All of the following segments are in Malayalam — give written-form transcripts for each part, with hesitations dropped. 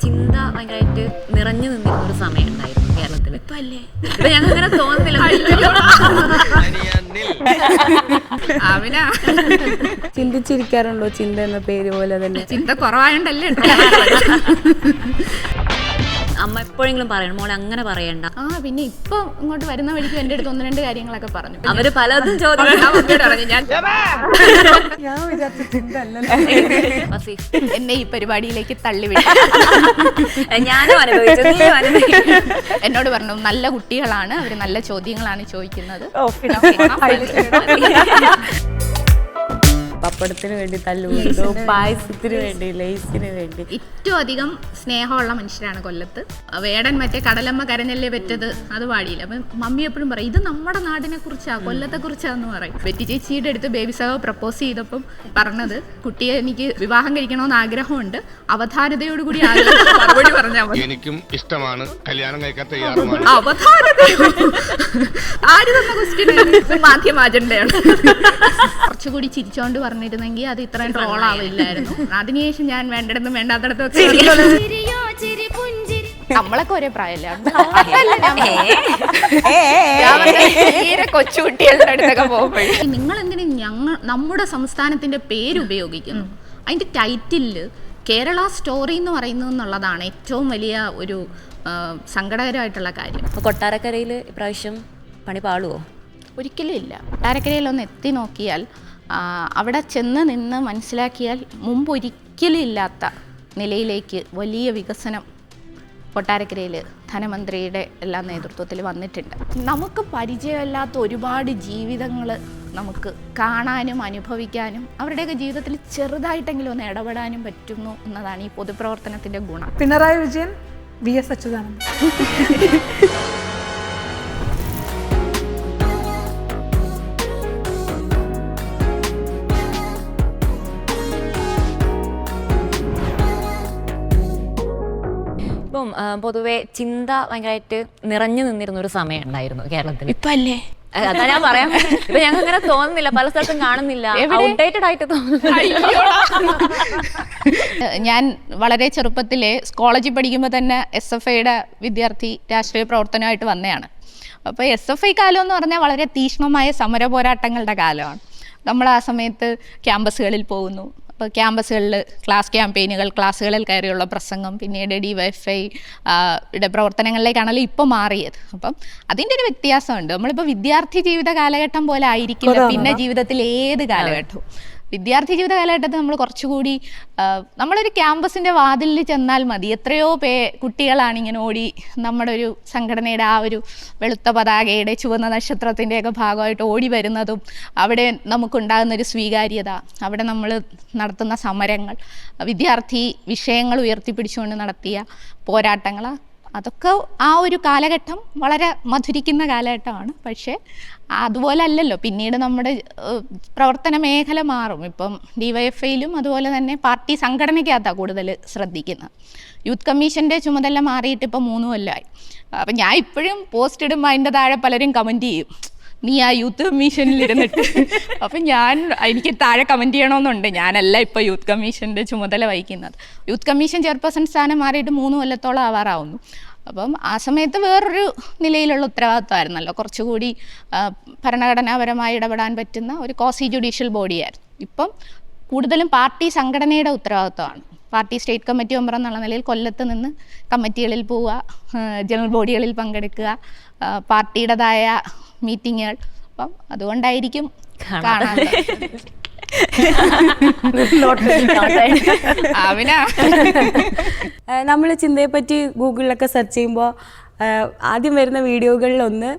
ചിന്ത ഭയങ്കരമായിട്ട് നിറഞ്ഞു നിന്നിരുന്ന ഒരു സമയം ഉണ്ടായിരുന്നു കേരളത്തിൽ. ഇപ്പൊ ഞങ്ങൾക്ക് അങ്ങനെ തോന്നുന്നില്ല. ചിന്തിച്ചിരിക്കാറുണ്ടോ ചിന്ത എന്ന പേര് പോലെ തന്നെ? ചിന്ത കുറവായോണ്ടല്ലേ അമ്മ എപ്പോഴെങ്കിലും പറയണം മോളെ അങ്ങനെ പറയണ്ട. പിന്നെ ഇപ്പൊ ഇങ്ങോട്ട് വരുന്ന വഴിക്ക് എന്റെ അടുത്ത് 1-2 കാര്യങ്ങളൊക്കെ പറഞ്ഞു. അവര് പലതും എന്നെ ഈ പരിപാടിയിലേക്ക് തള്ളിവിട്ടു. ഞാനും അനുഭവിച്ചു. എന്നോട് പറഞ്ഞു നല്ല കുട്ടികളാണ്, അവര് നല്ല ചോദ്യങ്ങളാണ് ചോദിക്കുന്നത്. പപ്പടത്തിന് വേണ്ടി തല്ലുകൊണ്ടോ, പായസത്തിന് വേണ്ടി, ലേസിന് വേണ്ടി. ഏറ്റവും അധികം സ്നേഹമുള്ള മനുഷ്യരാണ് കൊല്ലത്ത്. വേടൻ മറ്റേ കടലമ്മ കരഞ്ഞല്ലേ പറ്റത് അത് പാടിയില്ല. അപ്പം മമ്മി എപ്പോഴും പറയും ഇത് നമ്മുടെ നാടിനെ കുറിച്ചാ, കൊല്ലത്തെ കുറിച്ചാന്ന് പറയും. ബെറ്റി ചേച്ചിയുടെ അടുത്ത് ബേബി സഹോ പ്രപ്പോസ് ചെയ്തപ്പം പറഞ്ഞത് കുട്ടിയെ എനിക്ക് വിവാഹം കഴിക്കണമെന്ന് ആഗ്രഹമുണ്ട്, അവധാനതയോടുകൂടി മറുപടി പറഞ്ഞാൽ മതി. എനിക്കും ഇഷ്ടമാണ്, കല്യാണം കഴിക്കാൻ തയ്യാറുമാണ്. അവധാനതയോ ആര് തന്ന ക്വസ്റ്റ്യൻ? മാധ്യമ അജണ്ടയാണ്. കുറച്ചുകൂടി ചിരിച്ചോണ്ട് പറഞ്ഞിരുന്നെങ്കിൽ അത് ഇത്രയും ട്രോൾ ആവില്ലായിരുന്നു. അതിനുശേഷം ഞാൻ വേണ്ടിടത്തും വേണ്ടാത്തടത്തും നമ്മളൊക്കെ ഒരേ പ്രായമല്ലേ, തീരെ കൊച്ചുകുട്ടികളുടെ അടുത്തൊക്കെ പോകുമ്പോഴേ നിങ്ങൾ എന്തിനും നമ്മുടെ സംസ്ഥാനത്തിന്റെ പേരുപയോഗിക്കുന്നു. അതിന്റെ ടൈറ്റില് കേരള സ്റ്റോറി എന്ന് പറയുന്നു എന്നുള്ളതാണ് ഏറ്റവും വലിയ ഒരു സങ്കടകരമായിട്ടുള്ള കാര്യം. കൊട്ടാരക്കരയിൽ ഇപ്രാവശ്യം പണി പാളുവോ? ഒരിക്കലും ഇല്ല. കൊട്ടാരക്കരയിലൊന്ന് എത്തി നോക്കിയാൽ, അവിടെ ചെന്ന് നിന്ന് മനസ്സിലാക്കിയാൽ മുമ്പ് ഒരിക്കലും ഇല്ലാത്ത നിലയിലേക്ക് വലിയ വികസനം കൊട്ടാരക്കരയിൽ ധനമന്ത്രിയുടെ എല്ലാ നേതൃത്വത്തിൽ വന്നിട്ടുണ്ട്. നമുക്ക് പരിചയമില്ലാത്ത ഒരുപാട് ജീവിതങ്ങൾ നമുക്ക് കാണാനും അനുഭവിക്കാനും അവരുടെയൊക്കെ ജീവിതത്തിൽ ചെറുതായിട്ടെങ്കിലും ഒന്ന് ഇടപെടാനും പറ്റുന്നു എന്നതാണ് ഈ പൊതുപ്രവർത്തനത്തിൻ്റെ ഗുണം. പിണറായി വിജയൻ, VS അച്യുതാനന്ദൻ. ഇപ്പം പൊതുവെ ചിന്ത ഭയങ്കരമായിട്ട് നിറഞ്ഞു നിന്നിരുന്ന ഒരു സമയം ഉണ്ടായിരുന്നു കേരളത്തിൽ. ഇപ്പം അല്ലേ? അതാ ഞാൻ പറയാം. ഇപ്പൊ ഞങ്ങൾക്ക് അങ്ങനെ തോന്നുന്നില്ല, പല സ്ഥലത്തും കാണുന്നില്ല, ഔട്ട്ഡേറ്റഡ് ആയിട്ട് തോന്നുന്നു. ഞാൻ വളരെ ചെറുപ്പത്തിലെ കോളേജിൽ പഠിക്കുമ്പോൾ തന്നെ SFIയുടെ വിദ്യാർത്ഥി രാഷ്ട്രീയ പ്രവർത്തനമായിട്ട് വന്നതാണ്. അപ്പോൾ SFI കാലം എന്ന് പറഞ്ഞാൽ വളരെ തീക്ഷ്ണമായ സമര പോരാട്ടങ്ങളുടെ കാലമാണ്. നമ്മൾ ആ സമയത്ത് ക്യാമ്പസുകളിൽ പോകുന്നു. അപ്പോൾ ക്യാമ്പസുകളിൽ ക്ലാസ് ക്യാമ്പയിനുകൾ, ക്ലാസ്സുകളിൽ കയറിയുള്ള പ്രസംഗം, പിന്നീട് DYFI യുടെ പ്രവർത്തനങ്ങളിലേക്കാണല്ലോ ഇപ്പോൾ മാറിയത്. അപ്പം അതിൻ്റെ ഒരു വ്യത്യാസമുണ്ട്. നമ്മളിപ്പോൾ വിദ്യാർത്ഥി ജീവിത കാലഘട്ടം പോലെ ആയിരിക്കില്ല പിന്നെ ജീവിതത്തിൽ ഏത് കാലഘട്ടവും. വിദ്യാർത്ഥി ജീവിത കാലഘട്ടത്തിൽ നമ്മൾ കുറച്ചുകൂടി നമ്മളൊരു ക്യാമ്പസിൻ്റെ വാതിലിൽ ചെന്നാൽ മതി, എത്രയോ കുട്ടികളാണ് ഇങ്ങനെ ഓടി നമ്മുടെ ഒരു സംഘടനയുടെ ആ ഒരു വെളുത്ത പതാകയുടെ ചുവന്ന നക്ഷത്രത്തിൻ്റെയൊക്കെ ഭാഗമായിട്ട് ഓടി വരുന്നതും, അവിടെ നമുക്കുണ്ടാകുന്നൊരു സ്വീകാര്യത, അവിടെ നമ്മൾ നടത്തുന്ന സമരങ്ങൾ, വിദ്യാർത്ഥി വിഷയങ്ങൾ ഉയർത്തിപ്പിടിച്ചുകൊണ്ട് നടത്തിയ പോരാട്ടങ്ങൾ, അതൊക്കെ ആ ഒരു കാലഘട്ടം വളരെ മധുരിക്കുന്ന കാലഘട്ടമാണ്. പക്ഷേ അതുപോലെ അല്ലല്ലോ പിന്നീട് നമ്മുടെ പ്രവർത്തന മേഖല മാറും. ഇപ്പം DYFIയിലും അതുപോലെ തന്നെ പാർട്ടി സംഘടനയ്ക്കകത്താണ് കൂടുതൽ ശ്രദ്ധിക്കുന്നത്. യൂത്ത് കമ്മീഷൻ്റെ ചുമതല മാറിയിട്ട് ഇപ്പം 3 കൊല്ലമായി. അപ്പം ഞാൻ ഇപ്പോഴും പോസ്റ്റ് ഇടുമ്പോൾ അതിൻ്റെ താഴെ പലരും കമൻറ്റ് ചെയ്യും, നീ ആ യൂത്ത് കമ്മീഷനിൽ ഇരുന്നിട്ട്. അപ്പം എനിക്ക് താഴെ കമൻറ്റ് ചെയ്യണമെന്നുണ്ട്. ഞാനല്ല ഇപ്പോൾ യൂത്ത് കമ്മീഷൻ്റെ ചുമതല വഹിക്കുന്നത്. യൂത്ത് കമ്മീഷൻ ചെയർപേഴ്സൺ സ്ഥാനം മാറിയിട്ട് 3 കൊല്ലത്തോളം ആവാറാവുന്നു. അപ്പം ആ സമയത്ത് വേറൊരു നിലയിലുള്ള ഉത്തരവാദിത്വമായിരുന്നല്ലോ, കുറച്ചുകൂടി ഭരണഘടനാപരമായി ഇടപെടാൻ പറ്റുന്ന ഒരു ക്വാസി ജുഡീഷ്യൽ ബോഡിയായിരുന്നു. ഇപ്പം കൂടുതലും പാർട്ടി സംഘടനയുടെ ഉത്തരവാദിത്വമാണ്. പാർട്ടി സ്റ്റേറ്റ് കമ്മിറ്റി മെമ്പർ എന്നുള്ള നിലയിൽ കൊല്ലത്ത് നിന്ന് കമ്മിറ്റികളിൽ പോവുക, ജനറൽ ബോഡികളിൽ പങ്കെടുക്കുക, പാർട്ടിയുടേതായ മീറ്റിങ്ങുകൾ. അപ്പം അതുകൊണ്ടായിരിക്കും കാണാൻ നമ്മൾ ചിന്തയെപ്പറ്റി ഗൂഗിളിലൊക്കെ സെർച്ച് ചെയ്യുമ്പോൾ ആദ്യം വരുന്ന വീഡിയോകളിലൊന്ന്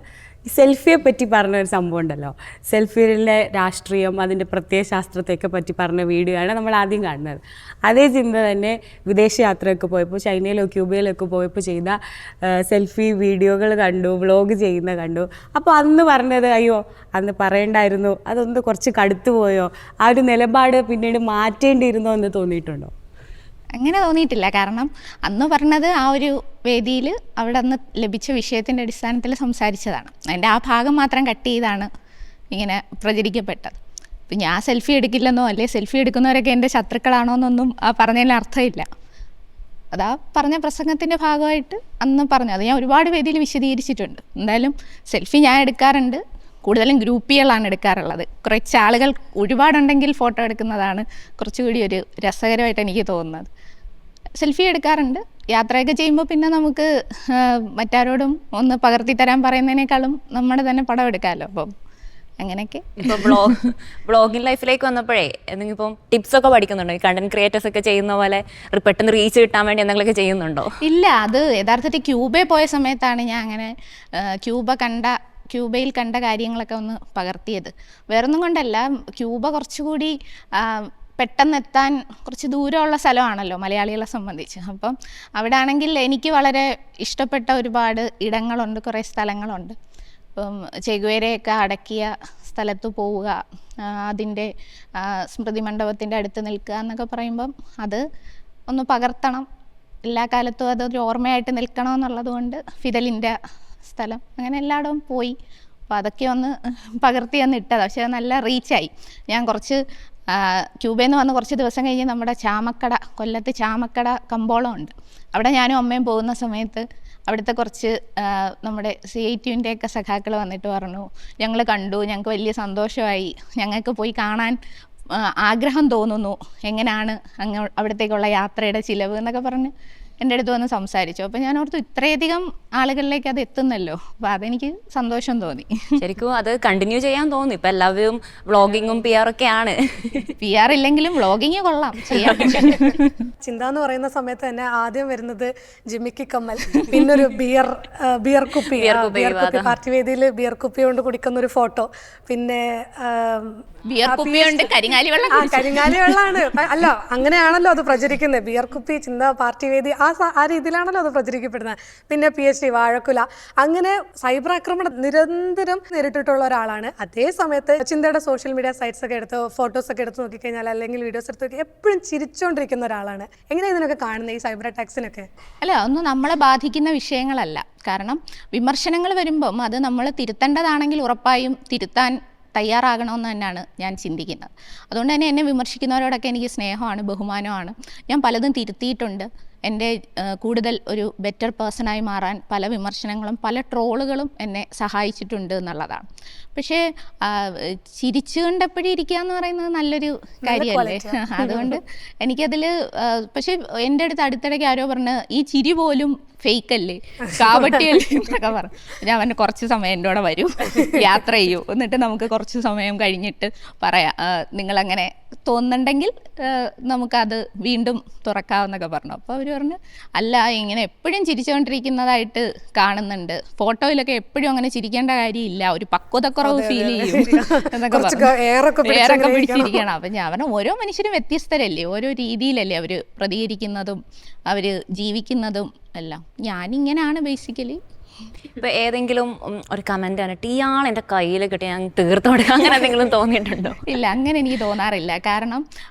സെൽഫിയെ പറ്റി പറഞ്ഞൊരു സംഭവം ഉണ്ടല്ലോ. സെൽഫിയിലെ രാഷ്ട്രീയം, അതിൻ്റെ പ്രത്യയശാസ്ത്രത്തെയൊക്കെ പറ്റി പറഞ്ഞ വീഡിയോ ആണ് നമ്മൾ ആദ്യം കാണുന്നത്. അതേ ചിന്ത തന്നെ വിദേശ യാത്രയൊക്കെ പോയപ്പോൾ, ചൈനയിലോ ക്യൂബയിലൊക്കെ പോയപ്പോൾ ചെയ്ത സെൽഫി വീഡിയോകൾ കണ്ടു, വ്ളോഗ് ചെയ്യുന്ന കണ്ടു. അപ്പോൾ അന്ന് പറഞ്ഞത് അയ്യോ അന്ന് പറയണ്ടായിരുന്നു, അതൊന്ന് കുറച്ച് കടുത്തു പോയോ, ആ ഒരു നിലപാട് പിന്നീട് മാറ്റേണ്ടിയിരുന്നോ എന്ന് തോന്നിയിട്ടുണ്ടോ? അങ്ങനെ തോന്നിയിട്ടില്ല. കാരണം അന്ന് പറഞ്ഞത് ആ ഒരു വേദിയിൽ അവിടെ അന്ന് ലഭിച്ച വിഷയത്തിൻ്റെ അടിസ്ഥാനത്തിൽ സംസാരിച്ചതാണ്. അതിൻ്റെ ആ ഭാഗം മാത്രം കട്ട് ചെയ്താണ് ഇങ്ങനെ പ്രചരിക്കപ്പെട്ടത്. ഇപ്പം ഞാൻ സെൽഫി എടുക്കില്ലെന്നോ അല്ലെ സെൽഫി എടുക്കുന്നവരൊക്കെ എൻ്റെ ശത്രുക്കളാണോ എന്നൊന്നും പറഞ്ഞതിന് അർത്ഥമില്ല. അതാ പറഞ്ഞ പ്രസംഗത്തിൻ്റെ ഭാഗമായിട്ട് അന്ന് പറഞ്ഞു. അത് ഞാൻ ഒരുപാട് വേദിയിൽ വിശദീകരിച്ചിട്ടുണ്ട്. എന്തായാലും സെൽഫി ഞാൻ എടുക്കാറുണ്ട്, കൂടുതലും ഗ്രൂപ്പികളാണ് എടുക്കാറുള്ളത്. കുറച്ച് ആളുകൾ ഒരുപാടുണ്ടെങ്കിൽ ഫോട്ടോ എടുക്കുന്നതാണ് കുറച്ചുകൂടി ഒരു രസകരമായിട്ട് എനിക്ക് തോന്നുന്നത്. സെൽഫി എടുക്കാറുണ്ട്. യാത്രയൊക്കെ ചെയ്യുമ്പോൾ പിന്നെ നമുക്ക് മറ്റാരോടും ഒന്ന് പകർത്തി തരാൻ പറയുന്നതിനേക്കാളും നമ്മുടെ തന്നെ പടം എടുക്കാമല്ലോ. അപ്പം അങ്ങനെയൊക്കെ. ഇപ്പോൾ ബ്ലോഗിങ് ലൈഫിലേക്ക് വന്നപ്പോഴേ എന്തെങ്കിലും ഇപ്പം ടിപ്സ് ഒക്കെ പഠിക്കുന്നുണ്ടോ? ഈ കണ്ടന്റ് ക്രിയേറ്റേഴ്സ് ഒക്കെ ചെയ്യുന്ന പോലെ പെട്ടെന്ന് റീച്ച് കിട്ടാൻ വേണ്ടി എന്തെങ്കിലുമൊക്കെ ചെയ്യുന്നുണ്ടോ? ഇല്ല, അത് യഥാർത്ഥത്തിൽ ക്യൂബയിൽ പോയ സമയത്താണ് ഞാൻ അങ്ങനെ ക്യൂബയിൽ കണ്ട കാര്യങ്ങളൊക്കെ ഒന്ന് പകർത്തിയത്. വേറൊന്നും കൊണ്ടല്ല, ക്യൂബ കുറച്ചുകൂടി പെട്ടെന്ന് എത്താൻ കുറച്ച് ദൂരമുള്ള സ്ഥലമാണല്ലോ മലയാളികളെ സംബന്ധിച്ച്. അപ്പം അവിടെ ആണെങ്കിൽ എനിക്ക് വളരെ ഇഷ്ടപ്പെട്ട ഒരുപാട് ഇടങ്ങളുണ്ട്, കുറേ സ്ഥലങ്ങളുണ്ട്. ഇപ്പം ചെഗുവേരയൊക്കെ അടക്കിയ സ്ഥലത്ത് പോവുക, അതിൻ്റെ സ്മൃതി മണ്ഡപത്തിൻ്റെ അടുത്ത് നിൽക്കുക എന്നൊക്കെ പറയുമ്പം അത് ഒന്ന് പകർത്തണം, എല്ലാ കാലത്തും അതൊരു ഓർമ്മയായിട്ട് നിൽക്കണമെന്നുള്ളത് കൊണ്ട് ഫിദലിൻ്റെ സ്ഥലം അങ്ങനെ എല്ലായിടവും പോയി. അപ്പോൾ അതൊക്കെ ഒന്ന് പകർത്തി ഒന്ന് ഇട്ടതാണ്. പക്ഷേ അത് നല്ല റീച്ചായി. ഞാൻ കുറച്ച് ക്യൂബയിൽ നിന്ന് വന്ന് കുറച്ച് ദിവസം കഴിഞ്ഞ് നമ്മുടെ കൊല്ലത്ത് ചാമക്കട കമ്പോളം ഉണ്ട്. അവിടെ ഞാനും അമ്മയും പോകുന്ന സമയത്ത് അവിടുത്തെ കുറച്ച് നമ്മുടെ CITUവിൻ്റെ ഒക്കെ സഖാക്കൾ വന്നിട്ട് പറഞ്ഞു, ഞങ്ങൾ കണ്ടു, ഞങ്ങൾക്ക് വലിയ സന്തോഷമായി, ഞങ്ങൾക്ക് പോയി കാണാൻ ആഗ്രഹം തോന്നുന്നു, എങ്ങനെയാണ് അവിടത്തേക്കുള്ള യാത്രയുടെ ചിലവ് എന്നൊക്കെ പറഞ്ഞ് എൻ്റെ അടുത്ത് വന്ന് സംസാരിച്ചു. അപ്പോൾ ഞാൻ ഓർത്തു ഇത്രയധികം ആളുകളിലേക്ക് അത് എത്തുന്നല്ലോ. അപ്പോൾ അതെനിക്ക് സന്തോഷം തോന്നി. ശരിക്കും അത് കണ്ടിന്യൂ ചെയ്യാൻ തോന്നി. ഇപ്പം എല്ലാവരും വ്ളോഗിങ്ങും PR ഒക്കെയാണ്. PR ഇല്ലെങ്കിലും വ്ളോഗിങ് കൊള്ളാം, ചെയ്യാം. ചിന്ത എന്ന് പറയുന്ന സമയത്ത് തന്നെ ആദ്യം വരുന്നത് ജിമിക്കി കമ്മൽ, പിന്നൊരു ബിയർ കുപ്പി പാർട്ടി വേദിയിൽ ബിയർ കുപ്പി കൊണ്ട് കുടിക്കുന്ന ഒരു ഫോട്ടോ, പിന്നെ ബിയർ കുപ്പിയുണ്ട്, കരിങ്ങാലി വെള്ളം. കരിങ്ങാലി വെള്ളമാണ്. അല്ല, അങ്ങനെയാണല്ലോ അത് പ്രചരിക്കുന്നത്. ബിയർ കുപ്പി, ചിന്ത, പാർട്ടി വേദി, ആ രീതിയിലാണല്ലോ അത് പ്രചരിക്കപ്പെടുന്നത്. പിന്നെ PhD, വാഴക്കുല, അങ്ങനെ സൈബർ ആക്രമണം നിരന്തരം നേരിട്ടിട്ടുള്ള ഒരാളാണ്. അതേ സമയത്ത് ചിന്തയുടെ സോഷ്യൽ മീഡിയ സൈറ്റ്സ് ഒക്കെ എടുത്ത് ഫോട്ടോസ് ഒക്കെ എടുത്ത് നോക്കിക്കഴിഞ്ഞാൽ, അല്ലെങ്കിൽ വീഡിയോസ് എടുത്ത് നോക്കി എപ്പോഴും ചിരിച്ചുകൊണ്ടിരിക്കുന്ന ഒരാളാണ്. എങ്ങനെയാണ് ഇതിനൊക്കെ കാണുന്നത്, ഈ സൈബർ അറ്റാക്സിനൊക്കെ? അല്ല, ഒന്നും നമ്മളെ ബാധിക്കുന്ന വിഷയങ്ങളല്ല. കാരണം വിമർശനങ്ങൾ വരുമ്പം അത് നമ്മൾ തിരുത്തേണ്ടതാണെങ്കിൽ ഉറപ്പായും തിരുത്താൻ തയ്യാറാകണമെന്ന് തന്നെയാണ് ഞാൻ ചിന്തിക്കുന്നത്. അതുകൊണ്ട് തന്നെ എന്നെ വിമർശിക്കുന്നവരോടൊക്കെ എനിക്ക് സ്നേഹമാണ്, ബഹുമാനമാണ്. ഞാൻ പലതും തിരുത്തിയിട്ടുണ്ട്. എൻ്റെ കൂടുതൽ ഒരു ബെറ്റർ പേഴ്സണായി മാറാൻ പല വിമർശനങ്ങളും പല ട്രോളുകളും എന്നെ സഹായിച്ചിട്ടുണ്ട് എന്നുള്ളതാണ്. പക്ഷേ ചിരിച്ചുകൊണ്ട് എപ്പോഴും ഇരിക്കുക എന്ന് പറയുന്നത് നല്ലൊരു കാര്യമല്ലേ? അതുകൊണ്ട് എനിക്കതിൽ പക്ഷേ എൻ്റെ അടുത്തിടയ്ക്ക് ആരോ പറഞ്ഞ് ഈ ചിരി പോലും ഫേക്കല്ലേ, കാവട്ടിയല്ലേ എന്നൊക്കെ പറഞ്ഞു. ഞാൻ പറഞ്ഞു കുറച്ച് സമയം എൻ്റെ കൂടെ വരൂ, യാത്ര ചെയ്യൂ, എന്നിട്ട് നമുക്ക് കുറച്ച് സമയം കഴിഞ്ഞിട്ട് പറയാം, നിങ്ങളങ്ങനെ തോന്നുന്നുണ്ടെങ്കിൽ നമുക്കത് വീണ്ടും തുറക്കാമെന്നൊക്കെ പറഞ്ഞു. അപ്പോൾ അവർ പറഞ്ഞു അല്ല, ഇങ്ങനെ എപ്പോഴും ചിരിച്ചുകൊണ്ടിരിക്കുന്നതായിട്ട് കാണുന്നുണ്ട്, ഫോട്ടോയിലൊക്കെ എപ്പോഴും അങ്ങനെ ചിരിക്കേണ്ട കാര്യമില്ല, ഒരു പക്വതക്കുറവ് ഫീൽ ചെയ്യും എന്നൊക്കെ പറഞ്ഞു. ഏറൊക്കെ പിടിച്ചിരിക്കണം. അപ്പം ഞാൻ പറഞ്ഞു ഓരോ മനുഷ്യരും വ്യത്യസ്തരല്ലേ, ഓരോ രീതിയിലല്ലേ അവർ പ്രതികരിക്കുന്നതും അവർ ജീവിക്കുന്നതും എല്ലാം. ഞാനിങ്ങനെയാണ് ബേസിക്കലി. ഇപ്പൊ ഏതെങ്കിലും ഒരു കമന്റ് കണ്ടിട്ട് ഇയാൾ എൻ്റെ കയ്യിൽ കിട്ടി ഞാൻ തീർത്തോടെ അങ്ങനെ എന്തെങ്കിലും തോന്നിയിട്ടുണ്ടോ? ഇല്ല, അങ്ങനെ എനിക്ക് തോന്നാറില്ല. കാരണം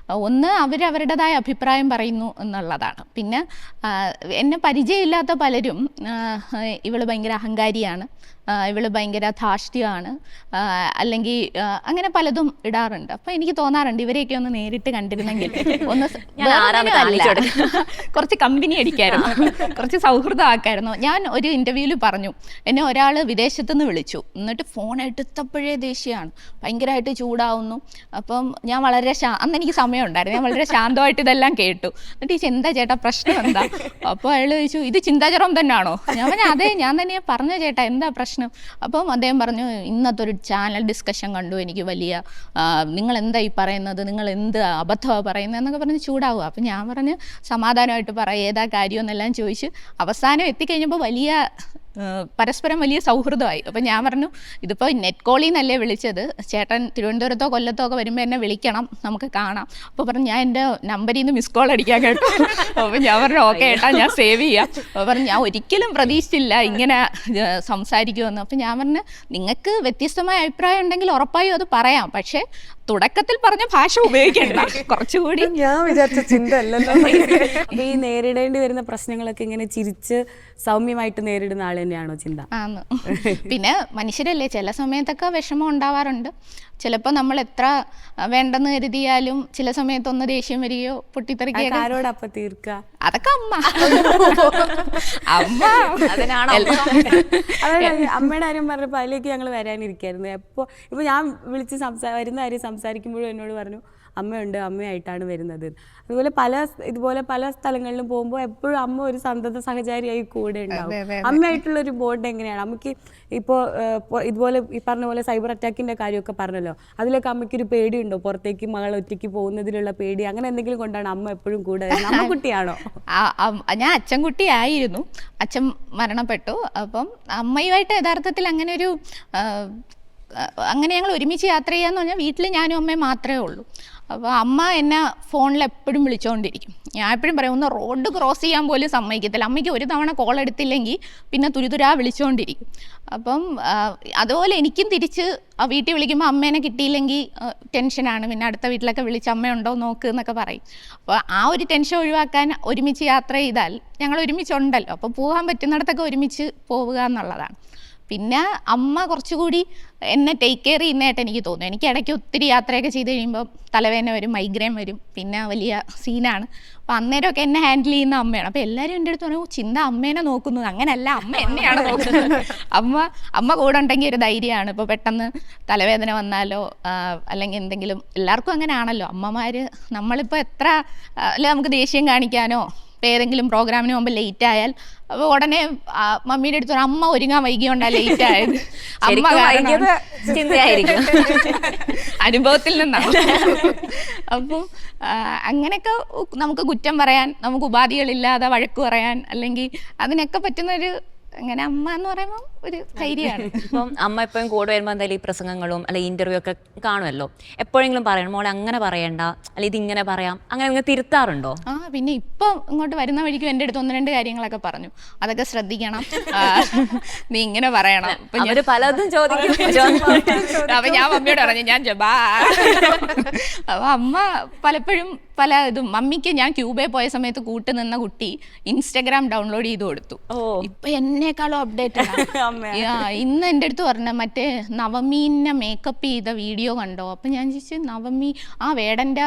ഒന്ന് അവരവരുടേതായ അഭിപ്രായം പറയുന്നു എന്നുള്ളതാണ്. പിന്നെ എന്നെ പരിചയമില്ലാത്ത പലരും ഇവള് ഭയങ്കര അഹങ്കാരിയാണ്, ഇവള് ഭയങ്കര ധാർഷ്ട്യമാണ്, അല്ലെങ്കിൽ അങ്ങനെ പലതും ഇടാറുണ്ട്. അപ്പോൾ എനിക്ക് തോന്നാറുണ്ട് ഇവരെയൊക്കെ ഒന്ന് നേരിട്ട് കണ്ടിരുന്നെങ്കിൽ ഒന്ന് കുറച്ച് കമ്പനി അടിക്കായിരുന്നു, കുറച്ച് സൗഹൃദമാക്കായിരുന്നു. ഞാൻ ഒരു ഇൻ്റർവ്യൂവിൽ പറഞ്ഞു, എന്നെ ഒരാൾ വിദേശത്തു നിന്ന് വിളിച്ചു, എന്നിട്ട് ഫോൺ എടുത്തപ്പോഴേ ദേഷ്യമാണ്, ഭയങ്കരമായിട്ട് ചൂടാവുന്നു. അപ്പം ഞാൻ വളരെ അന്ന് എനിക്ക് സമയം ഉണ്ടായിരുന്നു, ഞാൻ വളരെ ശാന്തമായിട്ട് ഇതെല്ലാം കേട്ടു. എന്നിട്ട് എന്താ ചേട്ടാ പ്രശ്നം എന്താ? അപ്പോൾ അയാൾ ചോദിച്ചു ഇത് ചിന്താചരം തന്നെയാണോ? ഞാൻ പറഞ്ഞു അതെ, ഞാൻ തന്നെയാ പറഞ്ഞ ചേട്ടാ, എന്താ പ്രശ്നം? അപ്പം അദ്ദേഹം പറഞ്ഞു ഇന്നത്തെ ഒരു ചാനൽ ഡിസ്കഷൻ കണ്ടു, എനിക്ക് വലിയ നിങ്ങൾ എന്താ ഈ പറയുന്നത്, നിങ്ങൾ എന്ത് അബദ്ധമാണ് പറയുന്നത് എന്നൊക്കെ പറഞ്ഞ് ചൂടാവുക. അപ്പം ഞാൻ പറഞ്ഞ് സമാധാനമായിട്ട് പറയാം, ഏതാ കാര്യം എന്നെല്ലാം ചോദിച്ച് അവസാനം എത്തിക്കഴിഞ്ഞപ്പോൾ പരസ്പരം വലിയ സൗഹൃദമായി. അപ്പം ഞാൻ പറഞ്ഞു ഇതിപ്പോൾ നെറ്റ് കോളിൽ നിന്നല്ലേ വിളിച്ചത്, ചേട്ടൻ തിരുവനന്തപുരത്തോ കൊല്ലത്തോ ഒക്കെ വരുമ്പോൾ എന്നെ വിളിക്കണം, നമുക്ക് കാണാം. അപ്പോൾ പറഞ്ഞു ഞാൻ എൻ്റെ നമ്പറിൽ നിന്ന് മിസ് കോൾ അടിക്കാൻ കേട്ടു. അപ്പോൾ ഞാൻ പറഞ്ഞു ഓക്കെ ഏട്ടാ, ഞാൻ സേവ് ചെയ്യാം. അപ്പോൾ പറഞ്ഞു ഞാൻ ഒരിക്കലും പ്രതീക്ഷിച്ചില്ല ഇങ്ങനെ സംസാരിക്കുമെന്ന്. അപ്പം ഞാൻ പറഞ്ഞു നിങ്ങൾക്ക് വ്യത്യസ്തമായ അഭിപ്രായം ഉണ്ടെങ്കിൽ ഉറപ്പായും അത് പറയാം, പക്ഷേ തുടക്കത്തിൽ പറഞ്ഞ ഭാഷ ഉപയോഗിക്കണ്ട, കുറച്ചുകൂടി. ഞാൻ വിചാരിച്ച ചിന്ത അല്ലല്ലോ. ഈ നേരിടേണ്ടി വരുന്ന പ്രശ്നങ്ങളൊക്കെ ഇങ്ങനെ ചിരിച്ച് സൗമ്യമായിട്ട് നേരിടുന്ന ആൾ തന്നെയാണോ ചിന്ത? ആന്ന്. പിന്നെ മനുഷ്യരല്ലേ, ചില സമയത്തൊക്കെ വിഷമം ഉണ്ടാവാറുണ്ട്. ചിലപ്പോൾ നമ്മൾ എത്ര വേണ്ടെന്ന് കരുതിയാലും ചില സമയത്തൊന്ന് ദേഷ്യം വരികയോ പൊട്ടിത്തെറിക്കുകയോ. ആരോടപ്പം തീർക്കുക? അതൊക്കെ അമ്മ അമ്മ അതിനാണ് അതായത് അമ്മയുടെ കാര്യം പറഞ്ഞപ്പോൾ അതിലേക്ക് ഞങ്ങൾ വരാനിരിക്കായിരുന്നു. ഇപ്പോൾ ഞാൻ വിളിച്ച് വരുന്ന കാര്യം സംസാരിക്കുമ്പോഴും എന്നോട് പറഞ്ഞു അമ്മയുണ്ട്, അമ്മയായിട്ടാണ് വരുന്നത്. അതുപോലെ ഇതുപോലെ പല സ്ഥലങ്ങളിലും പോകുമ്പോൾ എപ്പോഴും അമ്മ ഒരു സന്തത സഹചാരിയായി കൂടെ ഉണ്ടാവും. അമ്മയായിട്ടുള്ളൊരു ബോണ്ട് എങ്ങനെയാണ് അമ്മയ്ക്ക്? ഇപ്പോൾ ഇതുപോലെ ഈ പറഞ്ഞ പോലെ സൈബർ അറ്റാക്കിൻ്റെ കാര്യമൊക്കെ പറഞ്ഞല്ലോ, അതിലൊക്കെ അമ്മയ്ക്കൊരു പേടിയുണ്ടോ? പുറത്തേക്ക് മകൾ ഒറ്റയ്ക്ക് പോകുന്നതിലുള്ള പേടി, അങ്ങനെ എന്തെങ്കിലും കൊണ്ടാണ് അമ്മ എപ്പോഴും കൂടെ? അമ്മക്കുട്ടിയാണോ? ഞാൻ അച്ഛൻകുട്ടിയായിരുന്നു, അച്ഛൻ മരണപ്പെട്ടു. അപ്പം അമ്മയുമായിട്ട് യഥാർത്ഥത്തിൽ അങ്ങനെ ഞങ്ങൾ ഒരുമിച്ച് യാത്ര ചെയ്യാന്ന് പറഞ്ഞാൽ വീട്ടിൽ ഞാനും അമ്മയും മാത്രമേ ഉള്ളൂ. അപ്പോൾ അമ്മ എന്നെ ഫോണിൽ എപ്പോഴും വിളിച്ചുകൊണ്ടിരിക്കും. ഞാൻ എപ്പോഴും പറയും ഒന്ന് റോഡ് ക്രോസ് ചെയ്യാൻ പോലും സമ്മതിക്കത്തില്ല. അമ്മയ്ക്ക് ഒരു തവണ കോൾ എടുത്തില്ലെങ്കിൽ പിന്നെ തുരുതുരാ വിളിച്ചുകൊണ്ടിരിക്കും. അപ്പം അതുപോലെ എനിക്കും തിരിച്ച് വീട്ടിൽ വിളിക്കുമ്പോൾ അമ്മേനെ കിട്ടിയില്ലെങ്കിൽ ടെൻഷനാണ്. പിന്നെ അടുത്ത വീട്ടിലൊക്കെ വിളിച്ച് അമ്മയുണ്ടോ നോക്ക് എന്നൊക്കെ പറയും. അപ്പോൾ ആ ഒരു ടെൻഷൻ ഒഴിവാക്കാൻ ഒരുമിച്ച് യാത്ര ചെയ്താൽ ഞങ്ങൾ ഒരുമിച്ചുണ്ടല്ലോ, അപ്പോൾ പോകാൻ പറ്റുന്നിടത്തൊക്കെ ഒരുമിച്ച് പോവുക എന്നുള്ളതാണ്. പിന്നെ അമ്മ കുറച്ചുകൂടി എന്നെ ടേക്ക് കെയർ ചെയ്യുന്നതായിട്ട് എനിക്ക് തോന്നുന്നു. എനിക്ക് ഇടയ്ക്ക് ഒത്തിരി യാത്രയൊക്കെ ചെയ്ത് കഴിയുമ്പോൾ തലവേദന വരും, മൈഗ്രെയിൻ വരും, പിന്നെ വലിയ സീനാണ്. അപ്പോൾ അന്നേരമൊക്കെ എന്നെ ഹാൻഡിൽ ചെയ്യുന്ന അമ്മയാണ്. അപ്പോൾ എല്ലാവരും എൻ്റെ അടുത്ത് പറയും ചിന്ത അമ്മേനെ നോക്കുന്നത്. അങ്ങനെയല്ല, അമ്മ എന്നെയാണ് നോക്കുന്നത്. അമ്മ കൂടെ ഉണ്ടെങ്കിൽ ഒരു ധൈര്യമാണ്. ഇപ്പോൾ പെട്ടെന്ന് തലവേദന വന്നാലോ അല്ലെങ്കിൽ എന്തെങ്കിലും, എല്ലാവർക്കും അങ്ങനെ ആണല്ലോ അമ്മമാർ. നമ്മളിപ്പോൾ എത്ര അല്ലെ നമുക്ക് ദേഷ്യം കാണിക്കാനോ ഇപ്പോൾ ഏതെങ്കിലും പ്രോഗ്രാമിന് പോകുമ്പോൾ ലേറ്റ് ആയാൽ അപ്പോൾ ഉടനെ മമ്മീൻ്റെ അടുത്ത് അമ്മ ഒരുങ്ങാൻ വൈകിയോണ്ടാ ലേറ്റ് ആയത്, അമ്മ ചിന്തയായിരിക്കും. അനുഭവത്തിൽ നിന്നാണ്. അപ്പോൾ അങ്ങനെയൊക്കെ നമുക്ക് കുറ്റം പറയാൻ, നമുക്ക് ഉപാധികളില്ലാതെ വഴക്ക് പറയാൻ, അല്ലെങ്കിൽ അതിനൊക്കെ പറ്റുന്നൊരു അങ്ങനെ അമ്മ എന്ന് പറയുമ്പോൾ ഒരു ധൈര്യമാണ്. ഇപ്പം അമ്മ എപ്പോഴും കൂടെ വരുമ്പോൾ എന്തായാലും ഈ പ്രസംഗങ്ങളും അല്ലെങ്കിൽ ഇൻ്റർവ്യൂ ഒക്കെ കാണുമല്ലോ, എപ്പോഴെങ്കിലും പറയണം മോളെ അങ്ങനെ പറയണ്ട, അല്ലെങ്കിൽ ഇതിങ്ങനെ പറയാം, അങ്ങനെ നിങ്ങൾ തിരുത്താറുണ്ടോ? പിന്നെ ഇപ്പം ഇങ്ങോട്ട് വരുന്ന വഴിക്കും എൻ്റെ അടുത്ത് 1-2 കാര്യങ്ങളൊക്കെ പറഞ്ഞു, അതൊക്കെ ശ്രദ്ധിക്കണം, നീ ഇങ്ങനെ പറയണം. അവര് പലതും ചോദിക്കും. അപ്പൊ ഞാൻ മമ്മിയോട് പറഞ്ഞു ഞാൻ ജബാ. അപ്പൊ അമ്മ പലപ്പോഴും ഇതും മമ്മിക്ക് ഞാൻ ക്യൂബയിൽ പോയ സമയത്ത് കൂട്ടുനിന്ന കുട്ടി ഇൻസ്റ്റഗ്രാം ഡൗൺലോഡ് ചെയ്ത് കൊടുത്തു. ഇപ്പൊ എന്നെക്കാളും അപ്ഡേറ്റഡ്. ഇന്ന് എൻ്റെ അടുത്ത് പറഞ്ഞ മറ്റേ നവമീനെ മേക്കപ്പ് ചെയ്ത വീഡിയോ കണ്ടോ? അപ്പൊ ഞാൻ ചോദിച്ചു നവമി വേടന്റെ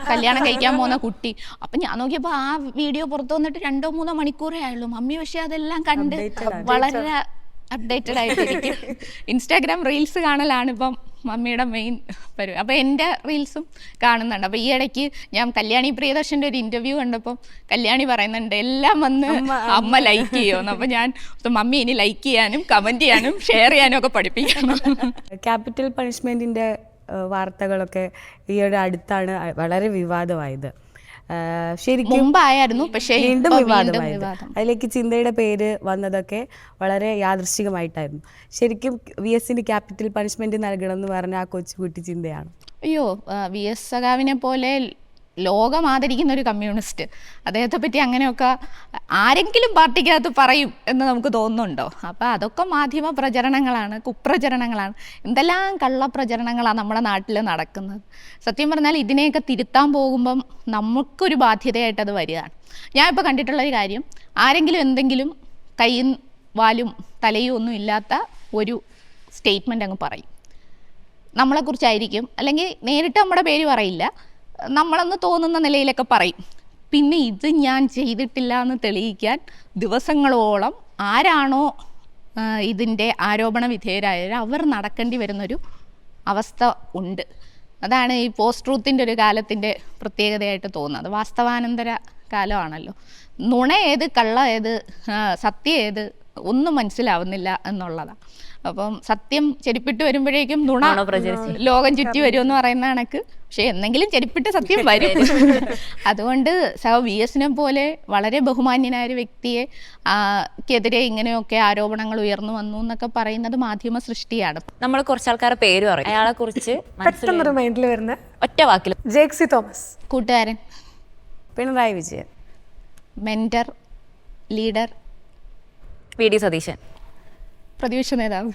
കല്യാണം കഴിക്കാൻ പോകുന്ന കുട്ടി. അപ്പൊ ഞാൻ നോക്കിയപ്പോ ആ വീഡിയോ പുറത്തു വന്നിട്ട് 2-3 മണിക്കൂറേ ആയുള്ളൂ. മമ്മി പക്ഷെ അതെല്ലാം കണ്ട് വളരെ അപ്ഡേറ്റഡ് ആയിട്ടിരിക്കും. ഇൻസ്റ്റാഗ്രാം റീൽസ് കാണലാണ് ഇപ്പം മമ്മിയുടെ മെയിൻ പരിപാടി. അപ്പോൾ എൻ്റെ റീൽസും കാണുന്നുണ്ട്. അപ്പോൾ ഈ ഇടയ്ക്ക് ഞാൻ കല്യാണി പ്രിയദർശൻ്റെ ഒരു ഇൻ്റർവ്യൂ കണ്ടപ്പോൾ കല്യാണി പറയുന്നുണ്ട് എല്ലാം വന്ന് അമ്മ ലൈക്ക് ചെയ്യുമെന്ന്. അപ്പോൾ ഞാൻ മമ്മി ഇനി ലൈക്ക് ചെയ്യാനും കമൻറ്റ് ചെയ്യാനും ഷെയർ ചെയ്യാനും ഒക്കെ പഠിപ്പിക്കണം. ക്യാപിറ്റൽ പണിഷ്മെൻറ്റിൻ്റെ വാർത്തകളൊക്കെ ഈയിടെ അടുത്താണ് വളരെ വിവാദമായത്. ശരിക്കും മുമ്പായിരുന്നു, പക്ഷേ വീണ്ടും വിവാദമായത്. അതിലേക്ക് ചിന്തയുടെ പേര് വന്നതൊക്കെ വളരെ യാദൃശ്ചികമായിട്ടായിരുന്നു. ശരിക്കും VSന് ക്യാപിറ്റൽ പണിഷ്മെന്റ് നൽകണം എന്ന് പറഞ്ഞ ആ കൊച്ചുകുട്ടി ചിന്തയാണ്. അയ്യോ, VS സഖാവിനെ പോലെ ലോകം ആദരിക്കുന്ന ഒരു കമ്മ്യൂണിസ്റ്റ്, അദ്ദേഹത്തെ പറ്റി അങ്ങനെയൊക്കെ ആരെങ്കിലും പാർട്ടിക്കകത്ത് പറയും എന്ന് നമുക്ക് തോന്നുന്നുണ്ടോ? അപ്പോൾ അതൊക്കെ മാധ്യമ പ്രചരണങ്ങളാണ്, കുപ്രചരണങ്ങളാണ്. എന്തെല്ലാം കള്ളപ്രചരണങ്ങളാണ് നമ്മുടെ നാട്ടിൽ നടക്കുന്നത്. സത്യം പറഞ്ഞാൽ ഇതിനെയൊക്കെ തിരുത്താൻ പോകുമ്പം നമുക്കൊരു ബാധ്യതയായിട്ട് അത് വരികയാണ്. ഞാൻ ഇപ്പോൾ കണ്ടിട്ടുള്ളൊരു കാര്യം, ആരെങ്കിലും എന്തെങ്കിലും കൈയും വാലും തലയും ഒന്നും ഇല്ലാത്ത ഒരു സ്റ്റേറ്റ്മെൻ്റ് അങ്ങ് പറയും, നമ്മളെക്കുറിച്ചായിരിക്കും, അല്ലെങ്കിൽ നേരിട്ട് നമ്മുടെ പേര് പറയില്ല, നമ്മളെന്ന് തോന്നുന്ന നിലയിലൊക്കെ പറയും. പിന്നെ ഇത് ഞാൻ ചെയ്തിട്ടില്ല എന്ന് തെളിയിക്കാൻ ദിവസങ്ങളോളം ആരാണോ ഇതിൻ്റെ ആരോപണ വിധേയരായാലും അവർ നടക്കേണ്ടി വരുന്നൊരു അവസ്ഥ ഉണ്ട്. അതാണ് ഈ പോസ്റ്റ് ട്രൂത്തിൻ്റെ ഒരു കാലത്തിൻ്റെ പ്രത്യേകതയായിട്ട് തോന്നുന്നത്. വാസ്തവാനന്തര കാലമാണല്ലോ. നുണ ഏത് കള്ള ഏത് സത്യം ഏത് ഒന്നും മനസ്സിലാവുന്നില്ല എന്നുള്ളതാണ്. അപ്പം സത്യം ചെരുപ്പിട്ട് വരുമ്പോഴേക്കും നുണ ലോകം ചുറ്റി വരുമെന്ന് പറയുന്ന കണക്ക്. പക്ഷെ എന്തെങ്കിലും ചെരുപ്പിട്ട് സത്യം വരും. അതുകൊണ്ട് VSനെ പോലെ വളരെ ബഹുമാന്യനായ ഒരു വ്യക്തിയെ ക്കെതിരെ ഇങ്ങനെയൊക്കെ ആരോപണങ്ങൾ ഉയർന്നു വന്നു എന്നൊക്കെ പറയുന്നത് മാധ്യമ സൃഷ്ടിയാണ്. നമ്മൾ കുറച്ച് ആൾക്കാരെ പേര് പറയും, അയാളെ കുറിച്ച് പെട്ടെന്ന് മൈൻഡിൽ വരുന്ന ഒറ്റ വാക്കിൽ. ജേക്സി തോമസ്, കൂട്ടുകാരൻ. Pinarayi Vijayan, mentor, leader. VD Satheesan, പ്രതിപക്ഷ നേതാവ്.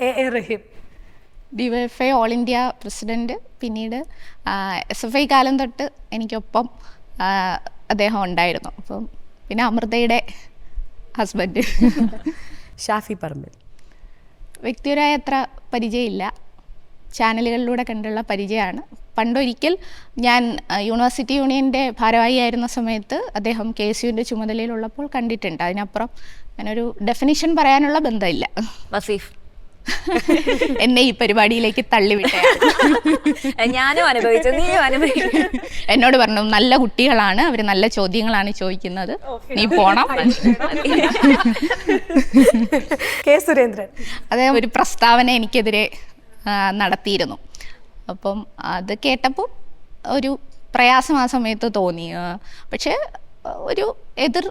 A Rahim, DYFI all India president. പിന്നീട് SFI കാലം തൊട്ട് എനിക്കൊപ്പം അദ്ദേഹം ഉണ്ടായിരുന്നു. അപ്പം പിന്നെ അമൃതയുടെ ഹസ്ബൻഡ്. ഷാഫി പറമ്പിൽ. വ്യക്തിപരമായ അത്ര പരിചയമില്ല, ചാനലുകളിലൂടെ കണ്ടുള്ള പരിചയമാണ്. പണ്ടൊരിക്കൽ ഞാൻ യൂണിവേഴ്സിറ്റി യൂണിയൻ്റെ ഭാരവാഹിയായിരുന്ന സമയത്ത് അദ്ദേഹം KSUവിൻ്റെ ചുമതലയിലുള്ളപ്പോൾ കണ്ടിട്ടുണ്ട്. അതിനപ്പുറം അങ്ങനൊരു ഡെഫിനിഷൻ പറയാനുള്ള ബന്ധമില്ല. വസീഫ് എന്നെ ഈ പരിപാടിയിലേക്ക് തള്ളിവിട്ടയാണ്. ഞാനും അനുഭവിച്ചു, നീയും അനുഭവിച്ചു. എന്നോട് പറഞ്ഞു നല്ല കുട്ടികളാണ്, അവർ നല്ല ചോദ്യങ്ങളാണ് ചോദിക്കുന്നത്, നീ പോണം. കെ സുരേന്ദ്രൻ. അദ്ദേഹം ഒരു പ്രസ്താവന എനിക്കെതിരെ നടത്തിയിരുന്നു. അപ്പം അത് കേട്ടപ്പോൾ ഒരു പ്രയാസം ആ സമയത്ത് തോന്നി. പക്ഷേ ഒരു എതിർ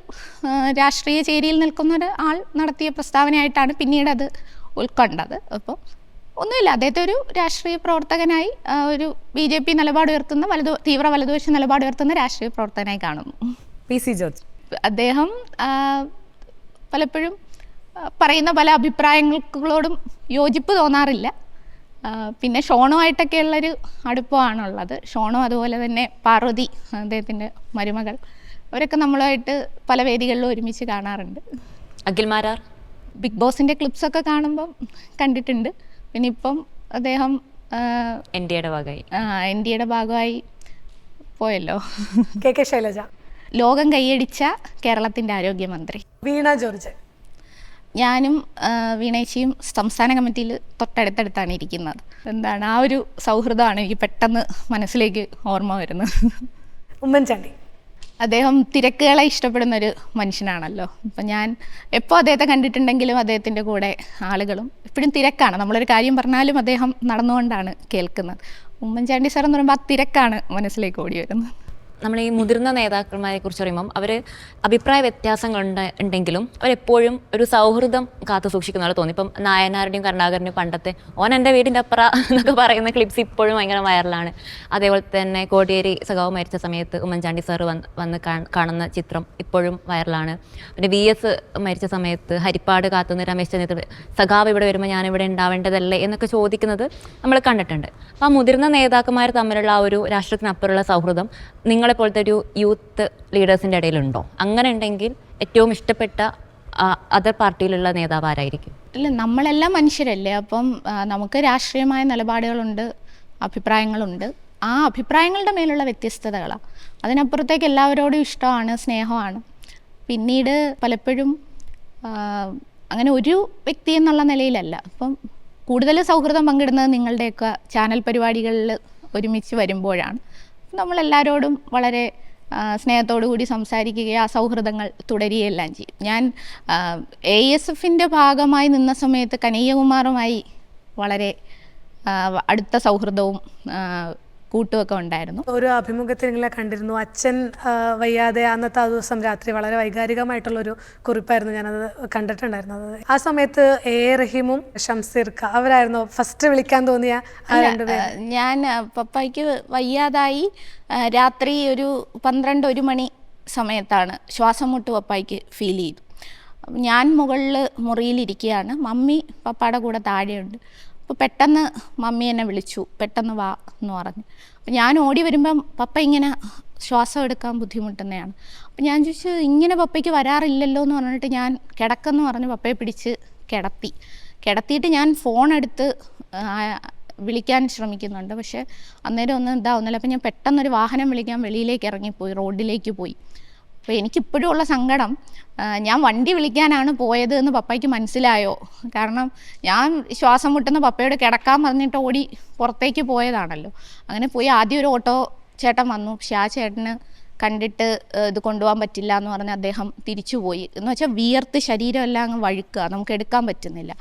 രാഷ്ട്രീയ ചേരിയിൽ നിൽക്കുന്ന ഒരാൾ നടത്തിയ പ്രസ്താവനയായിട്ടാണ് പിന്നീട് അത് ഉൾക്കൊണ്ടത്. അപ്പോൾ ഒന്നുമില്ല, അദ്ദേഹത്തെ ഒരു രാഷ്ട്രീയ പ്രവർത്തകനായി, ഒരു BJP നിലപാട് ഉയർത്തുന്ന തീവ്ര വലതുപക്ഷ നിലപാട് ഉയർത്തുന്ന രാഷ്ട്രീയ പ്രവർത്തകനായി കാണുന്നു. PC George. അദ്ദേഹം പലപ്പോഴും പറയുന്ന പല അഭിപ്രായങ്ങളോടും യോജിപ്പ് തോന്നാറില്ല. പിന്നെ ഷോണുമായിട്ടൊക്കെ ഉള്ളൊരു അടുപ്പമാണുള്ളത്. ഷോണും അതുപോലെ തന്നെ പാർവതി, അദ്ദേഹത്തിൻ്റെ മരുമകൾ, അവരൊക്കെ നമ്മളുമായിട്ട് പല വേദികളിലും ഒരുമിച്ച് കാണാറുണ്ട്. അഖിൽ മാരാർ. ബിഗ് ബോസിൻ്റെ ക്ലിപ്സൊക്കെ കാണുമ്പം കണ്ടിട്ടുണ്ട്. പിന്നെ ഇപ്പം അദ്ദേഹം NDAയുടെ ഭാഗമായി NDAയുടെ ഭാഗമായി പോയല്ലോ. KK ശൈലജ. ലോകം കൈയടിച്ച കേരളത്തിൻ്റെ ആരോഗ്യമന്ത്രി. വീണ ജോർജ്. ഞാനും വീണേച്ചിയും സംസ്ഥാന കമ്മിറ്റിയിൽ തൊട്ടടുത്തടുത്താണ് ഇരിക്കുന്നത്. എന്താണ് ആ ഒരു സൗഹൃദമാണ് എനിക്ക് പെട്ടെന്ന് മനസ്സിലേക്ക് ഓർമ്മ വരുന്നത്. ഉമ്മൻചാണ്ടി. അദ്ദേഹം തിരക്കുകളെ ഇഷ്ടപ്പെടുന്നൊരു മനുഷ്യനാണല്ലോ. അപ്പം ഞാൻ എപ്പോൾ അദ്ദേഹത്തെ കണ്ടിട്ടുണ്ടെങ്കിലും അദ്ദേഹത്തിൻ്റെ കൂടെ ആളുകളും എപ്പോഴും തിരക്കാണ്. നമ്മളൊരു കാര്യം പറഞ്ഞാലും അദ്ദേഹം നടന്നുകൊണ്ടാണ് കേൾക്കുന്നത്. ഉമ്മൻചാണ്ടി സാർ എന്ന് പറയുമ്പോൾ ആ തിരക്കാണ് മനസ്സിലേക്ക് ഓടി വരുന്നത്. നമ്മൾ ഈ മുതിർന്ന നേതാക്കന്മാരെ കുറിച്ച് പറയുമ്പം അവർ അഭിപ്രായ വ്യത്യാസങ്ങൾ ഉണ്ടെങ്കിലും അവരെപ്പോഴും ഒരു സൗഹൃദം കാത്തു സൂക്ഷിക്കുന്ന പോലെ തോന്നി. ഇപ്പം നായനാരുടെയും കരുണാകരൻ്റെയും പണ്ടത്തെ ഓൻ എൻ്റെ വീടിൻ്റെ അപ്പുറ എന്നൊക്കെ പറയുന്ന ക്ലിപ്സ് ഇപ്പോഴും ഭയങ്കര വൈറലാണ്. അതേപോലെ തന്നെ കോടിയേരി സഖാവ് മരിച്ച സമയത്ത് ഉമ്മൻചാണ്ടി സാറ് വന്ന് കാണുന്ന ചിത്രം ഇപ്പോഴും വൈറലാണ്. പിന്നെ VS മരിച്ച സമയത്ത് ഹരിപ്പാട് കാത്തുനിന്ന് രമേശ് ചെന്നിത്തല സഖാവ് ഇവിടെ വരുമ്പോൾ ഞാനിവിടെ ഉണ്ടാവേണ്ടതല്ലേ എന്നൊക്കെ ചോദിക്കുന്നത് നമ്മൾ കണ്ടിട്ടുണ്ട്. അപ്പോൾ ആ മുതിർന്ന നേതാക്കന്മാർ തമ്മിലുള്ള ആ ഒരു രാഷ്ട്രീയത്തിനപ്പുറമുള്ള സൗഹൃദം നിങ്ങളെപ്പോലത്തെ ഒരു യൂത്ത് ലീഡേഴ്സിൻ്റെ ഇടയിലുണ്ടോ? അങ്ങനെ ഉണ്ടെങ്കിൽ ഏറ്റവും ഇഷ്ടപ്പെട്ട അതർ പാർട്ടിയിലുള്ള നേതാവ് ആരായിരിക്കും? ഇല്ല, നമ്മളെല്ലാം മനുഷ്യരല്ലേ. അപ്പം നമുക്ക് രാഷ്ട്രീയമായ നിലപാടുകളുണ്ട്, അഭിപ്രായങ്ങളുണ്ട്. ആ അഭിപ്രായങ്ങളുടെ മേലുള്ള വ്യത്യസ്തതകളാണ്. അതിനപ്പുറത്തേക്ക് എല്ലാവരോടും ഇഷ്ടമാണ്, സ്നേഹമാണ്. പിന്നീട് പലപ്പോഴും അങ്ങനെ ഒരു വ്യക്തി എന്നുള്ള നിലയിലല്ല. അപ്പം കൂടുതൽ സൗഹൃദം പങ്കിടുന്നത് നിങ്ങളുടെയൊക്കെ ചാനൽ പരിപാടികളിൽ ഒരുമിച്ച് വരുമ്പോഴാണ്. നമ്മളെല്ലാവരോടും വളരെ സ്നേഹത്തോടു കൂടി സംസാരിക്കുകയും ആ സൗഹൃദങ്ങൾ തുടരുകയെല്ലാം ചെയ്യും. ഞാൻ ASFൻ്റെ ഭാഗമായി നിന്ന സമയത്ത് കനയ്യകുമാറുമായി വളരെ അടുത്ത സൗഹൃദവും കൂട്ടുമൊക്കെ ഉണ്ടായിരുന്നു. ഒരു അഭിമുഖത്തിൽ നിങ്ങളെ കണ്ടിരുന്നു. അച്ഛൻ വയ്യാതെ അന്നത്തെ ആ ദിവസം രാത്രി വളരെ വൈകാരികമായിട്ടുള്ളൊരു കുറിപ്പായിരുന്നു ഞാനത് കണ്ടിട്ടുണ്ടായിരുന്നത്. ആ സമയത്ത് A റഹീമും ഷംസീർക്ക അവരായിരുന്നു ഫസ്റ്റ് വിളിക്കാൻ തോന്നിയ ആ രണ്ടുപേർ. ഞാൻ പപ്പായ്ക്ക് വയ്യാതായി രാത്രി ഒരു 12-1 മണി സമയത്താണ് ശ്വാസം മുട്ട് പപ്പായ്ക്ക് ഫീൽ ചെയ്തു. ഞാൻ മുകളിൽ മുറിയിലിരിക്കുകയാണ്, മമ്മി പപ്പായുടെ കൂടെ താഴെയുണ്ട്. അപ്പോൾ പെട്ടെന്ന് മമ്മി എന്നെ വിളിച്ചു, പെട്ടെന്ന് വാ എന്ന് പറഞ്ഞു. അപ്പോൾ ഞാൻ ഓടി വരുമ്പം പപ്പ ഇങ്ങനെ ശ്വാസം എടുക്കാൻ ബുദ്ധിമുട്ടുന്നതാണ്. അപ്പോൾ ഞാൻ ചോദിച്ചു, ഇങ്ങനെ പപ്പയ്ക്ക് വരാറില്ലല്ലോ എന്ന് പറഞ്ഞിട്ട് ഞാൻ കിടക്കെന്ന് പറഞ്ഞ് പപ്പയെ പിടിച്ച് കിടത്തിയിട്ട് ഞാൻ ഫോൺ എടുത്ത് വിളിക്കാൻ ശ്രമിക്കുന്നുണ്ട്. പക്ഷേ അന്നേരം ഒന്നും ഇതാവുന്നില്ല. അപ്പോൾ ഞാൻ പെട്ടെന്നൊരു വാഹനം വിളിക്കാൻ വെളിയിലേക്ക് ഇറങ്ങിപ്പോയി, റോഡിലേക്ക് പോയി. അപ്പോൾ എനിക്കിപ്പോഴും ഉള്ള സങ്കടം, ഞാൻ വണ്ടി വിളിക്കാനാണ് പോയത് എന്ന് പപ്പയ്ക്ക് മനസ്സിലായോ? കാരണം ഞാൻ ശ്വാസം മുട്ടുന്ന പപ്പയോട് കിടക്കാൻ പറഞ്ഞിട്ട് ഓടി പുറത്തേക്ക് പോയതാണല്ലോ. അങ്ങനെ പോയി ആദ്യം ഒരു ഓട്ടോ ചേട്ടൻ വന്നു. പക്ഷേ ആ ചേട്ടന് കണ്ടിട്ട് ഇത് കൊണ്ടുപോകാൻ പറ്റില്ല എന്ന് പറഞ്ഞ് അദ്ദേഹം തിരിച്ചു പോയി. എന്ന് വെച്ചാൽ വിയർത്ത് ശരീരമെല്ലാം അങ്ങ് വഴുക്കുക, നമുക്ക് എടുക്കാൻ പറ്റുന്നില്ല.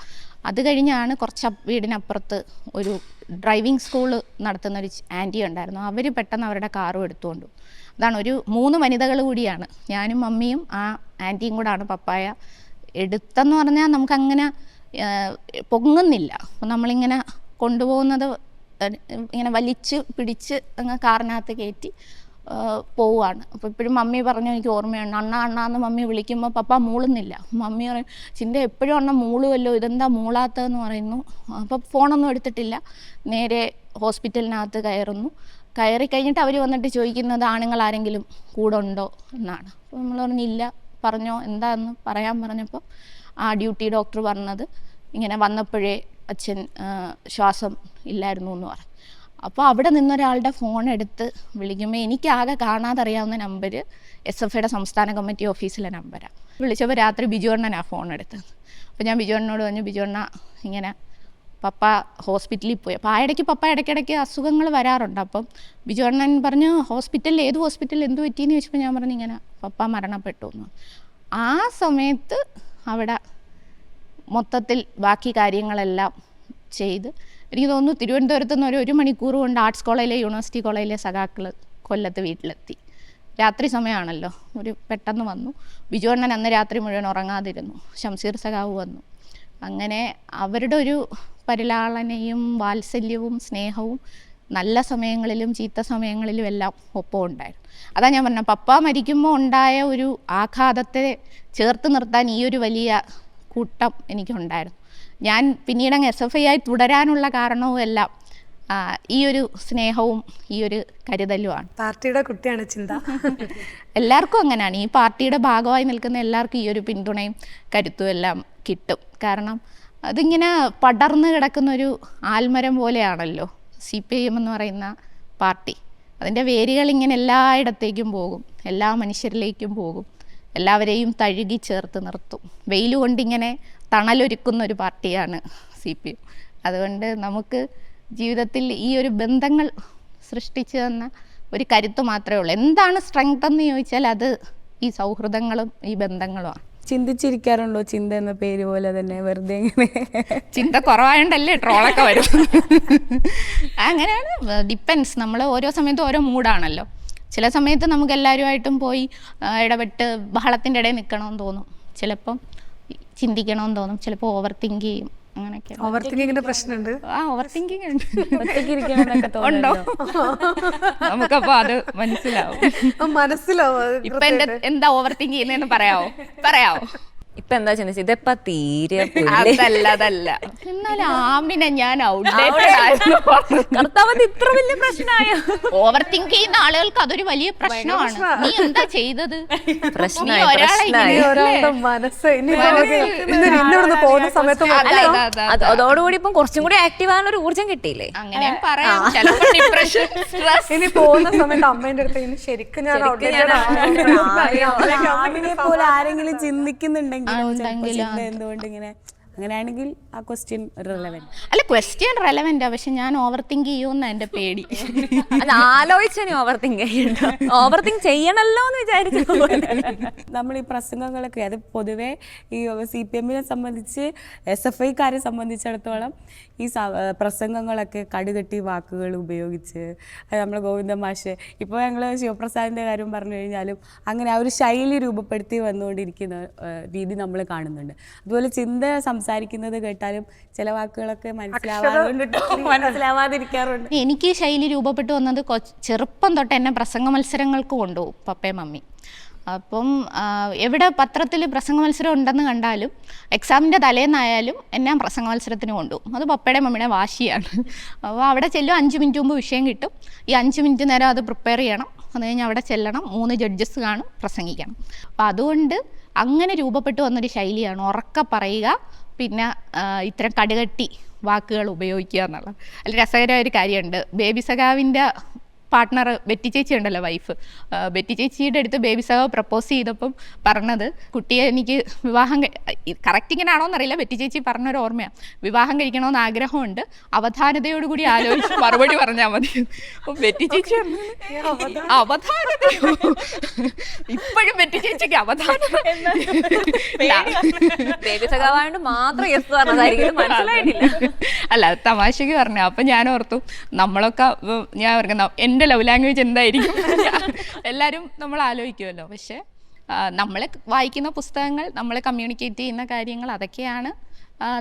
അത് കഴിഞ്ഞാണ് കുറച്ച് വീടിനപ്പുറത്ത് ഒരു ഡ്രൈവിംഗ് സ്കൂൾ നടത്തുന്നൊരു ആൻറ്റി ഉണ്ടായിരുന്നു. അവർ പെട്ടെന്ന് അവരുടെ കാറും എടുത്തുകൊണ്ടു. അതാണ് ഒരു 3 വനിതകൾ കൂടിയാണ്, ഞാനും മമ്മിയും ആ ആൻറ്റിയും കൂടാണ് പപ്പായ എടുത്തെന്ന് പറഞ്ഞാൽ നമുക്കങ്ങനെ പൊങ്ങുന്നില്ല. അപ്പം നമ്മളിങ്ങനെ കൊണ്ടുപോകുന്നത് ഇങ്ങനെ വലിച്ച് പിടിച്ച് അങ്ങ് കാറിനകത്ത് കയറ്റി പോവുകയാണ്. അപ്പോൾ ഇപ്പോഴും മമ്മി പറഞ്ഞു, എനിക്ക് ഓർമ്മയുണ്ട്, അണ്ണാന്ന് മമ്മി വിളിക്കുമ്പോൾ പപ്പ മൂളുന്നില്ല. മമ്മി പറയും, ചിൻ്റെ എപ്പോഴും അണ്ണ മൂളുമല്ലോ, ഇതെന്താ മൂളാത്തതെന്ന് പറയുന്നു. അപ്പോൾ ഫോണൊന്നും എടുത്തിട്ടില്ല, നേരെ ഹോസ്പിറ്റലിനകത്ത് കയറി കഴിഞ്ഞിട്ട് അവർ വന്നിട്ട് ചോദിക്കുന്നത് ആണുങ്ങൾ ആരെങ്കിലും കൂടെ ഉണ്ടോ എന്നാണ്. അപ്പോൾ നമ്മൾ പറഞ്ഞില്ല, പറഞ്ഞോ എന്താന്ന് പറയാൻ പറഞ്ഞപ്പോൾ ആ ഡ്യൂട്ടി ഡോക്ടർ പറഞ്ഞത് ഇങ്ങനെ വന്നപ്പോഴേ അച്ഛൻ ശ്വാസം ഇല്ലായിരുന്നു എന്ന് പറഞ്ഞു. അപ്പോൾ അവിടെ നിന്നൊരാളുടെ ഫോൺ എടുത്ത് വിളിക്കുമ്പോൾ എനിക്കാകെ കാണാതറിയാവുന്ന നമ്പർ SFIയുടെ സംസ്ഥാന കമ്മിറ്റി ഓഫീസിലെ നമ്പരാണ്. വിളിച്ചപ്പോൾ രാത്രി ബിജുവണ്ണനാണ് ഫോൺ എടുത്തത്. അപ്പോൾ ഞാൻ ബിജുവണ്ണനോട് പറഞ്ഞു, ബിജുവണ്ണ ഇങ്ങനെ പപ്പ ഹോസ്പിറ്റലിൽ പോയി. അപ്പോൾ ആ ഇടയ്ക്ക് പപ്പ ഇടയ്ക്കിടയ്ക്ക് അസുഖങ്ങൾ വരാറുണ്ട്. അപ്പം ബിജുവണ്ണൻ പറഞ്ഞു ഹോസ്പിറ്റലിൽ ഏത് ഹോസ്പിറ്റലിൽ എന്ത് പറ്റിയെന്ന് ചോദിച്ചപ്പോൾ ഞാൻ പറഞ്ഞു ഇങ്ങനെ പപ്പ മരണപ്പെട്ടു എന്ന്. ആ സമയത്ത് അവിടെ മൊത്തത്തിൽ ബാക്കി കാര്യങ്ങളെല്ലാം ചെയ്ത് എനിക്ക് തോന്നുന്നു തിരുവനന്തപുരത്ത് നിന്ന് 1 മണിക്കൂർ കൊണ്ട് ആർട്സ് കോളേജിലെ യൂണിവേഴ്സിറ്റി കോളേജിലെ സഖാക്കൾ കൊല്ലത്ത് വീട്ടിലെത്തി. രാത്രി സമയമാണല്ലോ, പെട്ടെന്ന് വന്നു. ബിജുവണ്ണൻ അന്ന് രാത്രി മുഴുവൻ ഉറങ്ങാതിരുന്നു. ശംസീർ സഖാവ് വന്നു. അങ്ങനെ അവരുടെ ഒരു പരിലാളനയും വാത്സല്യവും സ്നേഹവും നല്ല സമയങ്ങളിലും ചീത്ത സമയങ്ങളിലും എല്ലാം ഒപ്പം ഉണ്ടായിരുന്നു. അതാ ഞാൻ പറഞ്ഞത്, പപ്പ മരിക്കുമ്പോൾ ഉണ്ടായ ഒരു ആഘാതത്തെ ചേർത്ത് നിർത്താൻ ഈ ഒരു വലിയ കൂട്ടം എനിക്കുണ്ടായിരുന്നു. ഞാൻ പിന്നീട് അങ്ങ് SFI ആയി തുടരാനുള്ള കാരണവും എല്ലാം ഈ ഒരു സ്നേഹവും ഈ ഒരു കരുതലുമാണ്. പാർട്ടിയുടെ കുട്ടിയാണ് ചിന്ത. എല്ലാവർക്കും അങ്ങനെയാണ്. ഈ പാർട്ടിയുടെ ഭാഗമായി നിൽക്കുന്ന എല്ലാവർക്കും ഈ ഒരു പിന്തുണയും കരുത്തും എല്ലാം കിട്ടും. കാരണം അതിങ്ങനെ പടർന്ന് കിടക്കുന്നൊരു ആൽമരം പോലെയാണല്ലോ CPIM എന്ന് പറയുന്ന പാർട്ടി. അതിൻ്റെ വേരുകൾ ഇങ്ങനെ എല്ലായിടത്തേക്കും പോകും, എല്ലാ മനുഷ്യരിലേക്കും പോകും, എല്ലാവരെയും തഴുകി ചേർത്ത് നിർത്തും. വെയിൽ കൊണ്ടിങ്ങനെ തണലൊരുക്കുന്ന ഒരു പാർട്ടിയാണ് CPIM. അതുകൊണ്ട് നമുക്ക് ജീവിതത്തിൽ ഈ ഒരു ബന്ധങ്ങൾ സൃഷ്ടിച്ചു തന്ന ഒരു കരുത്ത് മാത്രമേ ഉള്ളൂ. എന്താണ് സ്ട്രെങ്ത് എന്ന് ചോദിച്ചാൽ അത് ഈ സൗഹൃദങ്ങളും ഈ ബന്ധങ്ങളുമാണ്. ചിന്തിച്ചിരിക്കാറുണ്ടോ ചിന്ത എന്ന പേര് പോലെ തന്നെ വെറുതെ ഇങ്ങനെ? ചിന്ത കുറവായോണ്ടല്ലേ ട്രോളൊക്കെ വരും. അങ്ങനെയാണ്, ഡിപ്പെൻസ്. നമ്മൾ ഓരോ സമയത്തും ഓരോ മൂഡാണല്ലോ. ചില സമയത്ത് നമുക്ക് എല്ലാവരുമായിട്ടും പോയി ഇടപെട്ട് ബഹളത്തിൻ്റെ ഇടയിൽ നിൽക്കണമെന്ന് തോന്നും, ചിലപ്പം ചിന്തിക്കണമെന്ന് തോന്നും, ചിലപ്പോൾ ഓവർ തിങ്ക് ചെയ്യും. അങ്ങനെയൊക്കെ. ഓവർ തിങ്കിങ്ങിന്റെ പ്രശ്നമുണ്ട്. ഓവർ തിങ്കിങ് ഉണ്ട്. ഉണ്ടോ? നമുക്കപ്പോൾ അത് മനസ്സിലാവും. ഇപ്പൊ എന്താ ഓവർ തിങ്ക് ചെയ്യുന്നതെന്ന് പറയാവോ? ഇപ്പൊ എന്താ ചിന്തിച്ചത്? ഇതെപ്പാ തീരെ അതല്ല. എന്നാലും ആമിനെ ഞാൻ ഔട്ട്ഡേറ്റഡ് ഇത്ര വലിയ പ്രശ്നമായ ഓവർ തിങ്ക് ചെയ്യുന്ന ആളുകൾക്ക് അതൊരു വലിയ പ്രശ്നമാണ്. നീ എന്താ ചെയ്തത്? അതോടുകൂടി ഇപ്പം കുറച്ചും കൂടി ആക്റ്റീവ് ആകാൻ ഒരു ഊർജ്ജം കിട്ടിയില്ലേ? അങ്ങനെ പറയാം. ചിലപ്പോൾ ഡിപ്രഷൻ, സ്ട്രെസ്. ഇനി പോകുന്ന സമയത്ത് അമ്മേന്റെ അടുത്ത് ഇനി ശരിക്കും ഞാൻ പോലെ ആരെങ്കിലും ചിന്തിക്കുന്നുണ്ടെങ്കിൽ എന്തുകൊണ്ട് ഇങ്ങനെ അങ്ങനെയാണെങ്കിൽ ആ ക്വസ്റ്റ്യൻ റിലവന്റ് അല്ല. ക്വസ്റ്റ്യൻ റെലവെന്റാ, പക്ഷെ ഞാൻ ഓവർ തിങ്ക് ചെയ്യുമെന്ന എന്റെ പേടി. അത് ആലോചിച്ചു ഓവർ തിങ്ക് ചെയ്യണ്ട, ഓവർ തിങ്ക് ചെയ്യണല്ലോ എന്ന് വിചാരിച്ചു. നമ്മൾ ഈ പ്രസംഗങ്ങളൊക്കെ അത് പൊതുവെ ഈ CPM സംബന്ധിച്ച് SFIക്കാരെ സംബന്ധിച്ചിടത്തോളം ഈ പ്രസംഗങ്ങളൊക്കെ കടുകട്ടി വാക്കുകൾ ഉപയോഗിച്ച് നമ്മൾ ഗോവിന്ദ മാഷ് ഇപ്പോൾ ഞങ്ങൾ ശിവപ്രസാദിൻ്റെ കാര്യം പറഞ്ഞു കഴിഞ്ഞാലും അങ്ങനെ ആ ഒരു ശൈലി രൂപപ്പെടുത്തി വന്നുകൊണ്ടിരിക്കുന്ന രീതി നമ്മൾ കാണുന്നുണ്ട്. അതുപോലെ ചിന്ത സംസാരിക്കുന്നത് കേട്ടാലും ചില വാക്കുകളൊക്കെ മനസ്സിലാവാതിരിക്കാറുണ്ട്. എനിക്ക് ഈ ശൈലി രൂപപ്പെട്ടു വന്നത് ചെറുപ്പം തൊട്ട് എന്നെ പ്രസംഗ മത്സരങ്ങൾക്ക് കൊണ്ടുപോകും പപ്പയും മമ്മി. അപ്പം എവിടെ പത്രത്തിൽ പ്രസംഗ മത്സരം ഉണ്ടെന്ന് കണ്ടാലും എക്സാമിൻ്റെ തലേന്നായാലും എന്നെ പ്രസംഗ മത്സരത്തിന് കൊണ്ടുപോകും. അത് പപ്പയുടെ മമ്മിയുടെ വാശിയാണ്. അപ്പോൾ അവിടെ ചെല്ലും, 5 മിനിറ്റ് മുമ്പ് വിഷയം കിട്ടും. ഈ 5 മിനിറ്റ് നേരം അത് പ്രിപ്പയർ ചെയ്യണം. അത് കഴിഞ്ഞ് അവിടെ ചെല്ലണം, 3 ജഡ്ജസ് കാണും, പ്രസംഗിക്കണം. അപ്പോൾ അതുകൊണ്ട് അങ്ങനെ രൂപപ്പെട്ടു വന്നൊരു ശൈലിയാണ് ഉറക്ക പറയുക, പിന്നെ ഇത്തരം കടുകട്ടി വാക്കുകൾ ഉപയോഗിക്കുക എന്നുള്ളത്. അതിൽ രസകരമായ ഒരു കാര്യമുണ്ട്. ബേബി സഖാവിൻ്റെ പാർട്ട്ണർ ബെറ്റി ചേച്ചി ഉണ്ടല്ലോ, വൈഫ്. ബെറ്റി ചേച്ചിയുടെ അടുത്ത് ബേബി സഖാവ് പ്രപ്പോസ് ചെയ്തപ്പം പറഞ്ഞത്, കുട്ടിയെ എനിക്ക് വിവാഹം കറക്റ്റ് ഇങ്ങനെയാണോ എന്നറിയില്ല, ബെറ്റി ചേച്ചി പറഞ്ഞൊരു ഓർമ്മയാണ്, വിവാഹം കഴിക്കണമെന്ന് ആഗ്രഹമുണ്ട്, അവധാനതയോടുകൂടി ആലോചിച്ച് മറുപടി പറഞ്ഞാൽ മതി. അപ്പം ബെറ്റി ചേച്ചി അവധാനതയോ, ഇപ്പോഴും ബെറ്റി ചേച്ചിക്ക് അവധാനത. ബേബി സഖാവായോണ്ട് മാത്രം യെസ് പറഞ്ഞതായിരിക്കും, മനസ്സിലായിട്ടില്ല. അല്ല, തമാശക്ക് പറഞ്ഞു. അപ്പം ഞാൻ ഓർത്തു, നമ്മളൊക്കെ ഞാൻ ഓർക്കുന്ന എൻ്റെ ലവ് ലാംഗ്വേജ് എന്തായിരിക്കും, എല്ലാവരും നമ്മൾ ആലോചിക്കുമല്ലോ. പക്ഷെ നമ്മൾ വായിക്കുന്ന പുസ്തകങ്ങൾ, നമ്മൾ കമ്മ്യൂണിക്കേറ്റ് ചെയ്യുന്ന കാര്യങ്ങൾ, അതൊക്കെയാണ്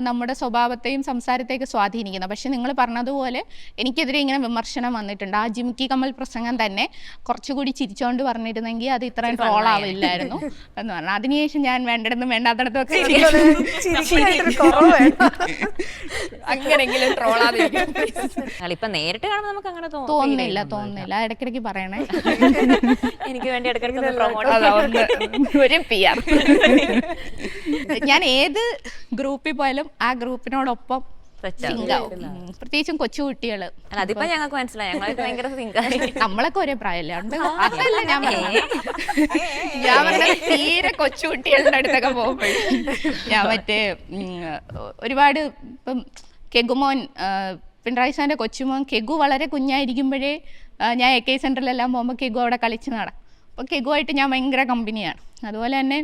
നമ്മുടെ സ്വഭാവത്തെയും സംസാരത്തെയൊക്കെ സ്വാധീനിക്കുന്നത്. പക്ഷെ നിങ്ങൾ പറഞ്ഞതുപോലെ എനിക്കെതിരെ ഇങ്ങനെ വിമർശനം വന്നിട്ടുണ്ട്. ആ ജിമിക്കി കമ്മൽ പ്രസംഗം തന്നെ കുറച്ചുകൂടി ചിരിച്ചോണ്ട് പറഞ്ഞിരുന്നെങ്കിൽ അത് ഇത്രയും ട്രോളാവില്ലായിരുന്നു എന്ന് പറഞ്ഞു. അതിനുശേഷം ഞാൻ വേണ്ടിടത്തും വേണ്ടാത്തടത്തും ഒക്കെ അങ്ങനെങ്കിലും ട്രോളാതിരിക്കും. ഇപ്പൊ നേരിട്ട് കാണുമ്പോൾ നമുക്ക് അങ്ങനെ തോന്നുന്നില്ല. ഇടയ്ക്കിടയ്ക്ക് പറയണേ. എനിക്ക് വേണ്ടി ഇടയ്ക്കിടയ്ക്ക് പ്രൊമോട്ട് ഒരു PR. ഞാൻ ഏത് ഗ്രൂപ്പിൽ പോയാലും ആ ഗ്രൂപ്പിനോടൊപ്പം പ്രത്യേകിച്ചും കൊച്ചുകുട്ടികള്. അതിപ്പോ ഞങ്ങൾക്ക് മനസ്സിലായി, ഞങ്ങൾക്ക് ഭയങ്കര സിങ്കായി. നമ്മളൊക്കെ ഒരേ പ്രായമല്ലേ. അതല്ല ഞാൻ പറഞ്ഞ തീരെ കൊച്ചുകുട്ടികളുടെ അടുത്തൊക്കെ പോകുമ്പോഴേ ഞാൻ മറ്റേ ഒരുപാട് ഇപ്പം കെഗുമോൻ, പിണറായി സാറിന്റെ കൊച്ചുമോൻ കെഗു വളരെ കുഞ്ഞായിരിക്കുമ്പോഴേ ഞാൻ AK സെന്ററിലെല്ലാം പോകുമ്പോൾ കെഗു അവിടെ കളിച്ച് നടക്കും. അപ്പോൾ കെഗുവായിട്ട് ഞാൻ ഭയങ്കര കമ്പനിയാണ്. അതുപോലെ തന്നെ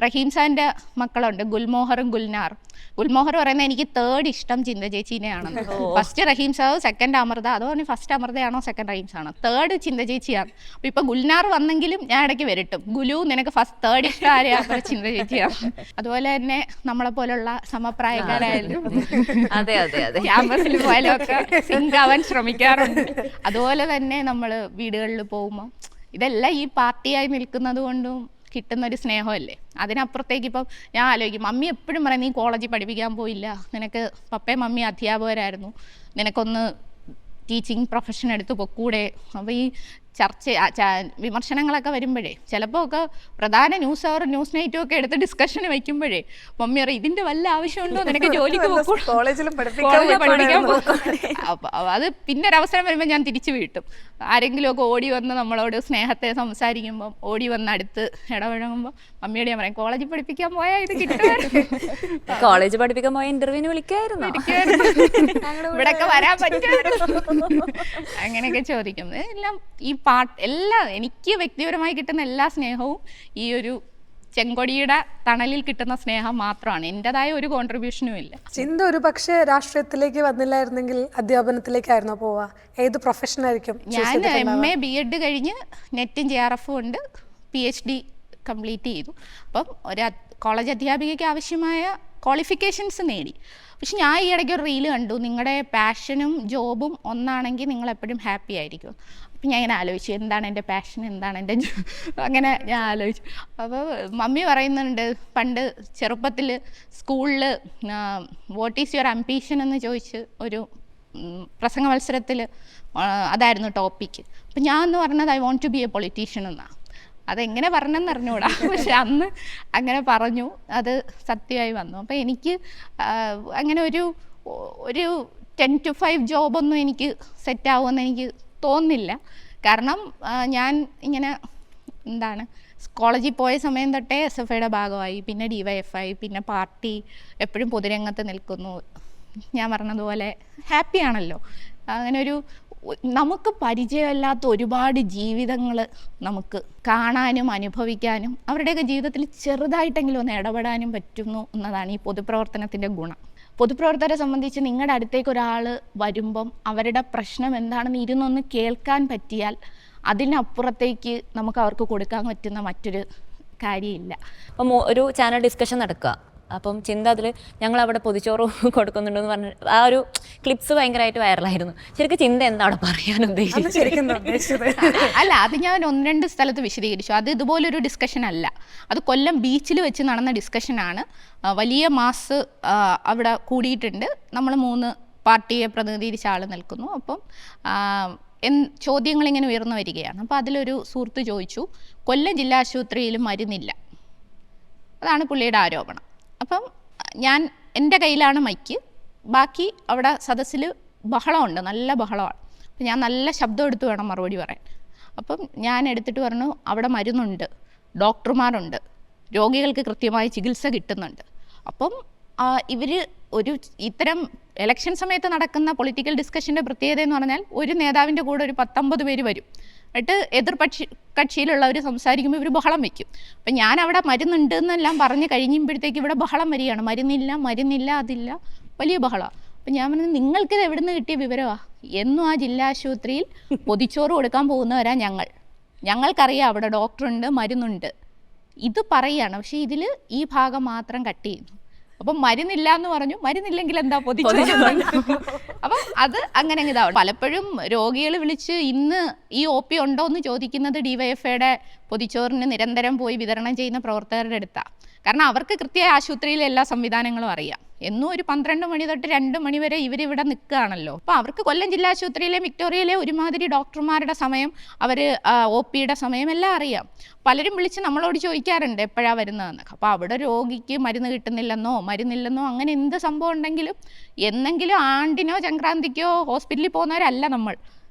റഹീം സാറിൻ്റെ മക്കളുണ്ട്, ഗുൽമോഹറും ഗുൽനാറും. ഗുൽമോഹർ പറയുന്നത് എനിക്ക് 3rd ഇഷ്ടം ചിന്ത ചേച്ചീനെയാണെന്ന്. ഫസ്റ്റ് റഹീം സാർ, സെക്കൻഡ് അമൃത. അതോ ഫസ്റ്റ് അമൃതയാണോ സെക്കൻഡ് റഹീംസ് ആണോ, 3rd ചിന്ത ചേച്ചിയാണ്. അപ്പോൾ ഇപ്പോൾ ഗുൽനാർ വന്നെങ്കിലും ഞാൻ ഇടയ്ക്ക് വരട്ടും, ഗുലു നിനക്ക് 3rd ഇഷ്ടം ആരെയാണ്, ചിന്ത ചേച്ചിയാണ്. അതുപോലെ തന്നെ നമ്മളെ പോലുള്ള സമപ്രായക്കാരായാലും ക്യാമ്പസിൽ പോയാലും ഒക്കെ സിങ്ക് ആവാൻ ശ്രമിക്കാറുണ്ട്. അതുപോലെ തന്നെ നമ്മൾ വീടുകളിൽ പോകുമ്പോൾ ഇതെല്ലാം ഈ പാർട്ടിയായി നിൽക്കുന്നത് കൊണ്ടും കിട്ടുന്നൊരു സ്നേഹമല്ലേ. അതിനപ്പുറത്തേക്ക് ഇപ്പം ഞാൻ ആലോചിക്കും, മമ്മി എപ്പോഴും പറയും നീ കോളേജിൽ പഠിപ്പിക്കാൻ പോയില്ല, നിനക്ക് പപ്പയും മമ്മി അധ്യാപകരായിരുന്നു, നിനക്കൊന്ന് ടീച്ചിങ് പ്രൊഫഷൻ എടുത്ത് പൊക്കൂടെ. അപ്പോൾ ഈ വിമർശനങ്ങളൊക്കെ വരുമ്പോഴേ ചിലപ്പോൾ ഒക്കെ പ്രധാന ന്യൂസ് അവർ ന്യൂസ് നൈറ്റും ഒക്കെ എടുത്ത് ഡിസ്കഷന് വയ്ക്കുമ്പോഴേ മമ്മി പറയും ഇതിൻ്റെ വല്ല ആവശ്യമുണ്ടോ, നിനക്ക് ജോലിക്ക് പഠിപ്പിക്കാൻ പോകും. അത് പിന്നെ ഒരവസരം വരുമ്പോൾ ഞാൻ തിരിച്ചു വീട്ടും. ആരെങ്കിലുമൊക്കെ ഓടി വന്ന് നമ്മളോട് സ്നേഹത്തെ സംസാരിക്കുമ്പം ഓടി വന്ന് അടുത്ത് ഇടപഴകുമ്പോൾ മമ്മിയോട് ഞാൻ പറയും കോളേജിൽ പഠിപ്പിക്കാൻ പോയാൽ ഇത് കിട്ടുമായിരുന്നു, കോളേജ് പഠിപ്പിക്കാൻ പോയ ഇന്റർവ്യൂവിന് വിളിക്കായിരുന്നു, ഇവിടെയൊക്കെ വരാൻ പറ്റുമായിരുന്നു, അങ്ങനെയൊക്കെ ചോദിക്കും. എല്ലാം ഈ എല്ലാം എനിക്ക് വ്യക്തിപരമായി കിട്ടുന്ന എല്ലാ സ്നേഹവും ഈ ഒരു ചെങ്കൊടിയുടെ തണലിൽ കിട്ടുന്ന സ്നേഹം മാത്രമാണ്. എൻ്റെതായ ഒരു കോൺട്രിബ്യൂഷനും ഇല്ല. ചിന്ത ഒരു പക്ഷേ രാഷ്ട്രീയത്തിലേക്ക് വന്നില്ലായിരുന്നെങ്കിൽ അധ്യാപനത്തിലേക്കായിരുന്നോ പോവാ? ഏത് പ്രൊഫഷൻ ആയിരിക്കും? ഞാൻ MA BEd കഴിഞ്ഞ് നെറ്റും JRFും ഉണ്ട്, PhD കംപ്ലീറ്റ് ചെയ്തു. അപ്പം ഒരു കോളേജ് അധ്യാപികയ്ക്ക് ആവശ്യമായ ക്വാളിഫിക്കേഷൻസ് നേടി. പക്ഷെ ഞാൻ ഈ ഇടയ്ക്ക് ഒരു റീല് കണ്ടു, നിങ്ങളുടെ പാഷനും ജോബും ഒന്നാണെങ്കിൽ നിങ്ങൾ എപ്പോഴും ഹാപ്പി ആയിരിക്കും. അപ്പം ഞാൻ ഇങ്ങനെ ആലോചിച്ചു എന്താണ് എൻ്റെ പാഷൻ, എന്താണ് എൻ്റെ അങ്ങനെ ഞാൻ ആലോചിച്ചു. അപ്പോൾ മമ്മി പറയുന്നുണ്ട് പണ്ട് ചെറുപ്പത്തിൽ സ്കൂളിൽ വാട്ട് ഈസ് യുവർ അംബീഷൻ എന്ന് ചോദിച്ച് ഒരു പ്രസംഗ മത്സരത്തിൽ അതായിരുന്നു ടോപ്പിക്ക്. അപ്പം ഞാൻ എന്ന് പറഞ്ഞത് I want to be a politician എന്നാണ്. അതെങ്ങനെ പറഞ്ഞെന്ന് അറിഞ്ഞൂടാ, പക്ഷെ അന്ന് അങ്ങനെ പറഞ്ഞു, അത് സത്യമായി വന്നു. അപ്പം എനിക്ക് അങ്ങനെ ഒരു 10 to 5 ജോബൊന്നും എനിക്ക് സെറ്റാവുമെന്ന് എനിക്ക് തോന്നുന്നില്ല. കാരണം ഞാൻ ഇങ്ങനെ എന്താണ് കോളേജിൽ പോയ സമയം തൊട്ടേ SFIയുടെ ഭാഗമായി, പിന്നെ DYFI, പിന്നെ പാർട്ടി, എപ്പോഴും പൊതുരംഗത്ത് നിൽക്കുന്നു. ഞാൻ പറഞ്ഞതുപോലെ ഹാപ്പിയാണല്ലോ. അങ്ങനെ ഒരു നമുക്ക് പരിചയമില്ലാത്ത ഒരുപാട് ജീവിതങ്ങൾ നമുക്ക് കാണാനും അനുഭവിക്കാനും അവരുടെയൊക്കെ ജീവിതത്തിൽ ചെറുതായിട്ടെങ്കിലും ഒന്ന് ഇടപെടാനും പറ്റുന്നു എന്നതാണ് ഈ പൊതുപ്രവർത്തനത്തിൻ്റെ ഗുണം. പൊതുപ്രവർത്തകരെ സംബന്ധിച്ച് നിങ്ങളുടെ അടുത്തേക്ക് ഒരാൾ വരുമ്പം അവരുടെ പ്രശ്നം എന്താണെന്ന് ഇരുന്നൊന്ന് കേൾക്കാൻ പറ്റിയാൽ അതിനപ്പുറത്തേക്ക് നമുക്ക് അവർക്ക് കൊടുക്കാൻ പറ്റുന്ന മറ്റൊരു കാര്യമില്ല. അപ്പം ഒരു ചാനൽ ഡിസ്കഷൻ നടക്കുക, അപ്പം ചിന്ത അതിൽ ഞങ്ങൾ അവിടെ പൊതിച്ചോറ് കൊടുക്കുന്നുണ്ടെന്ന് പറഞ്ഞ ആ ഒരു ക്ലിപ്സ് ഭയങ്കരമായിട്ട് വൈറലായിരുന്നു. ശരിക്കും ചിന്ത എന്താ അവിടെ പറയാൻ ഉദ്ദേശിച്ചത്? അല്ല, അത് ഞാൻ 1-2 സ്ഥലത്ത് വിശദീകരിച്ചു. അത് ഇതുപോലൊരു ഡിസ്കഷൻ അല്ല, അത് കൊല്ലം ബീച്ചിൽ വെച്ച് നടന്ന ഡിസ്കഷനാണ്. വലിയ മാസ് അവിടെ കൂടിയിട്ടുണ്ട്, നമ്മൾ 3 പാർട്ടിയെ പ്രതിനിധീകരിച്ച ആൾ നിൽക്കുന്നു. അപ്പം ചോദ്യങ്ങളിങ്ങനെ ഉയർന്നു വരികയാണ്. അപ്പോൾ അതിലൊരു സുഹൃത്ത് ചോദിച്ചു, കൊല്ലം ജില്ലാ ആശുപത്രിയിൽ മരുന്നില്ല, അതാണ് പുള്ളിയുടെ ആരോപണം. അപ്പം എൻ്റെ കയ്യിലാണ് മൈക്ക്, ബാക്കി അവിടെ സദസ്സിൽ ബഹളമുണ്ട്, നല്ല ബഹളമാണ്. അപ്പം ഞാൻ നല്ല ശബ്ദം എടുത്ത് വേണം മറുപടി പറയാൻ. അപ്പം ഞാൻ എടുത്തിട്ട് പറഞ്ഞു അവിടെ മരുന്നുണ്ട്, ഡോക്ടർമാരുണ്ട്, രോഗികൾക്ക് കൃത്യമായ ചികിത്സ കിട്ടുന്നുണ്ട്. അപ്പം ഇവർ ഒരു ഇത്തരം ഇലക്ഷൻ സമയത്ത് നടക്കുന്ന പൊളിറ്റിക്കൽ ഡിസ്കഷൻ്റെ പ്രത്യേകത എന്ന് പറഞ്ഞാൽ ഒരു നേതാവിൻ്റെ കൂടെ ഒരു 10-50 പേര് വരും, എന്നിട്ട് കക്ഷിയിലുള്ളവർ സംസാരിക്കുമ്പോൾ ഇവർ ബഹളം വയ്ക്കും. അപ്പം ഞാൻ അവിടെ മരുന്നുണ്ട് എന്നെല്ലാം പറഞ്ഞ് കഴിയുമ്പോഴത്തേക്ക് ഇവിടെ ബഹളം വരികയാണ്, മരുന്നില്ല അതില്ല, വലിയ ബഹളമാണ്. അപ്പം ഞാൻ പറഞ്ഞു നിങ്ങൾക്കിത് എവിടെ നിന്ന് കിട്ടിയ വിവരമാണ്? എന്നും ആ ജില്ലാ ആശുപത്രിയിൽ പൊതിച്ചോറ് കൊടുക്കാൻ പോകുന്നവരാ ഞങ്ങൾക്കറിയാം അവിടെ ഡോക്ടറുണ്ട്, മരുന്നുണ്ട്, ഇത് പറയുകയാണ്. പക്ഷേ ഇതിൽ ഈ ഭാഗം മാത്രം കട്ട് ചെയ്യുന്നു. അപ്പം മരുന്നില്ല എന്ന് പറഞ്ഞു, മരുന്നില്ലെങ്കിൽ എന്താ പൊതിച്ചോറ്. അപ്പം അത് അങ്ങനെ ഇതാവും. പലപ്പോഴും രോഗികൾ വിളിച്ച് ഇന്ന് ഈ OP ഉണ്ടോ എന്ന് ചോദിക്കുന്നത് DYFIയുടെ പൊതിച്ചോറിന് നിരന്തരം പോയി വിതരണം ചെയ്യുന്ന പ്രവർത്തകരുടെ അടുത്താണ്. കാരണം അവർക്ക് കൃത്യമായി ആശുപത്രിയിലെ എല്ലാ സംവിധാനങ്ങളും അറിയാം. എന്നും ഒരു 12 മണി തൊട്ട് 2 മണി വരെ ഇവരിവിടെ നിൽക്കുകയാണല്ലോ. അപ്പോൾ അവർക്ക് കൊല്ലം ജില്ലാ ആശുപത്രിയിലെ വിക്ടോറിയയിലെ ഒരുമാതിരി ഡോക്ടർമാരുടെ സമയം, അവർ OPയുടെ സമയം എല്ലാം അറിയാം. പലരും വിളിച്ച് നമ്മളോട് ചോദിക്കാറുണ്ട് എപ്പോഴാണ് വരുന്നതെന്നൊക്കെ. അപ്പോൾ അവിടെ രോഗിക്ക് മരുന്ന് കിട്ടുന്നില്ലെന്നോ മരുന്നില്ലെന്നോ അങ്ങനെ എന്ത് സംഭവം ഉണ്ടെങ്കിലും എന്നെങ്കിലും ആണ്ടിനോ സംക്രാന്തിക്കോ ഹോസ്പിറ്റലിൽ പോകുന്നവരല്ല നമ്മൾ.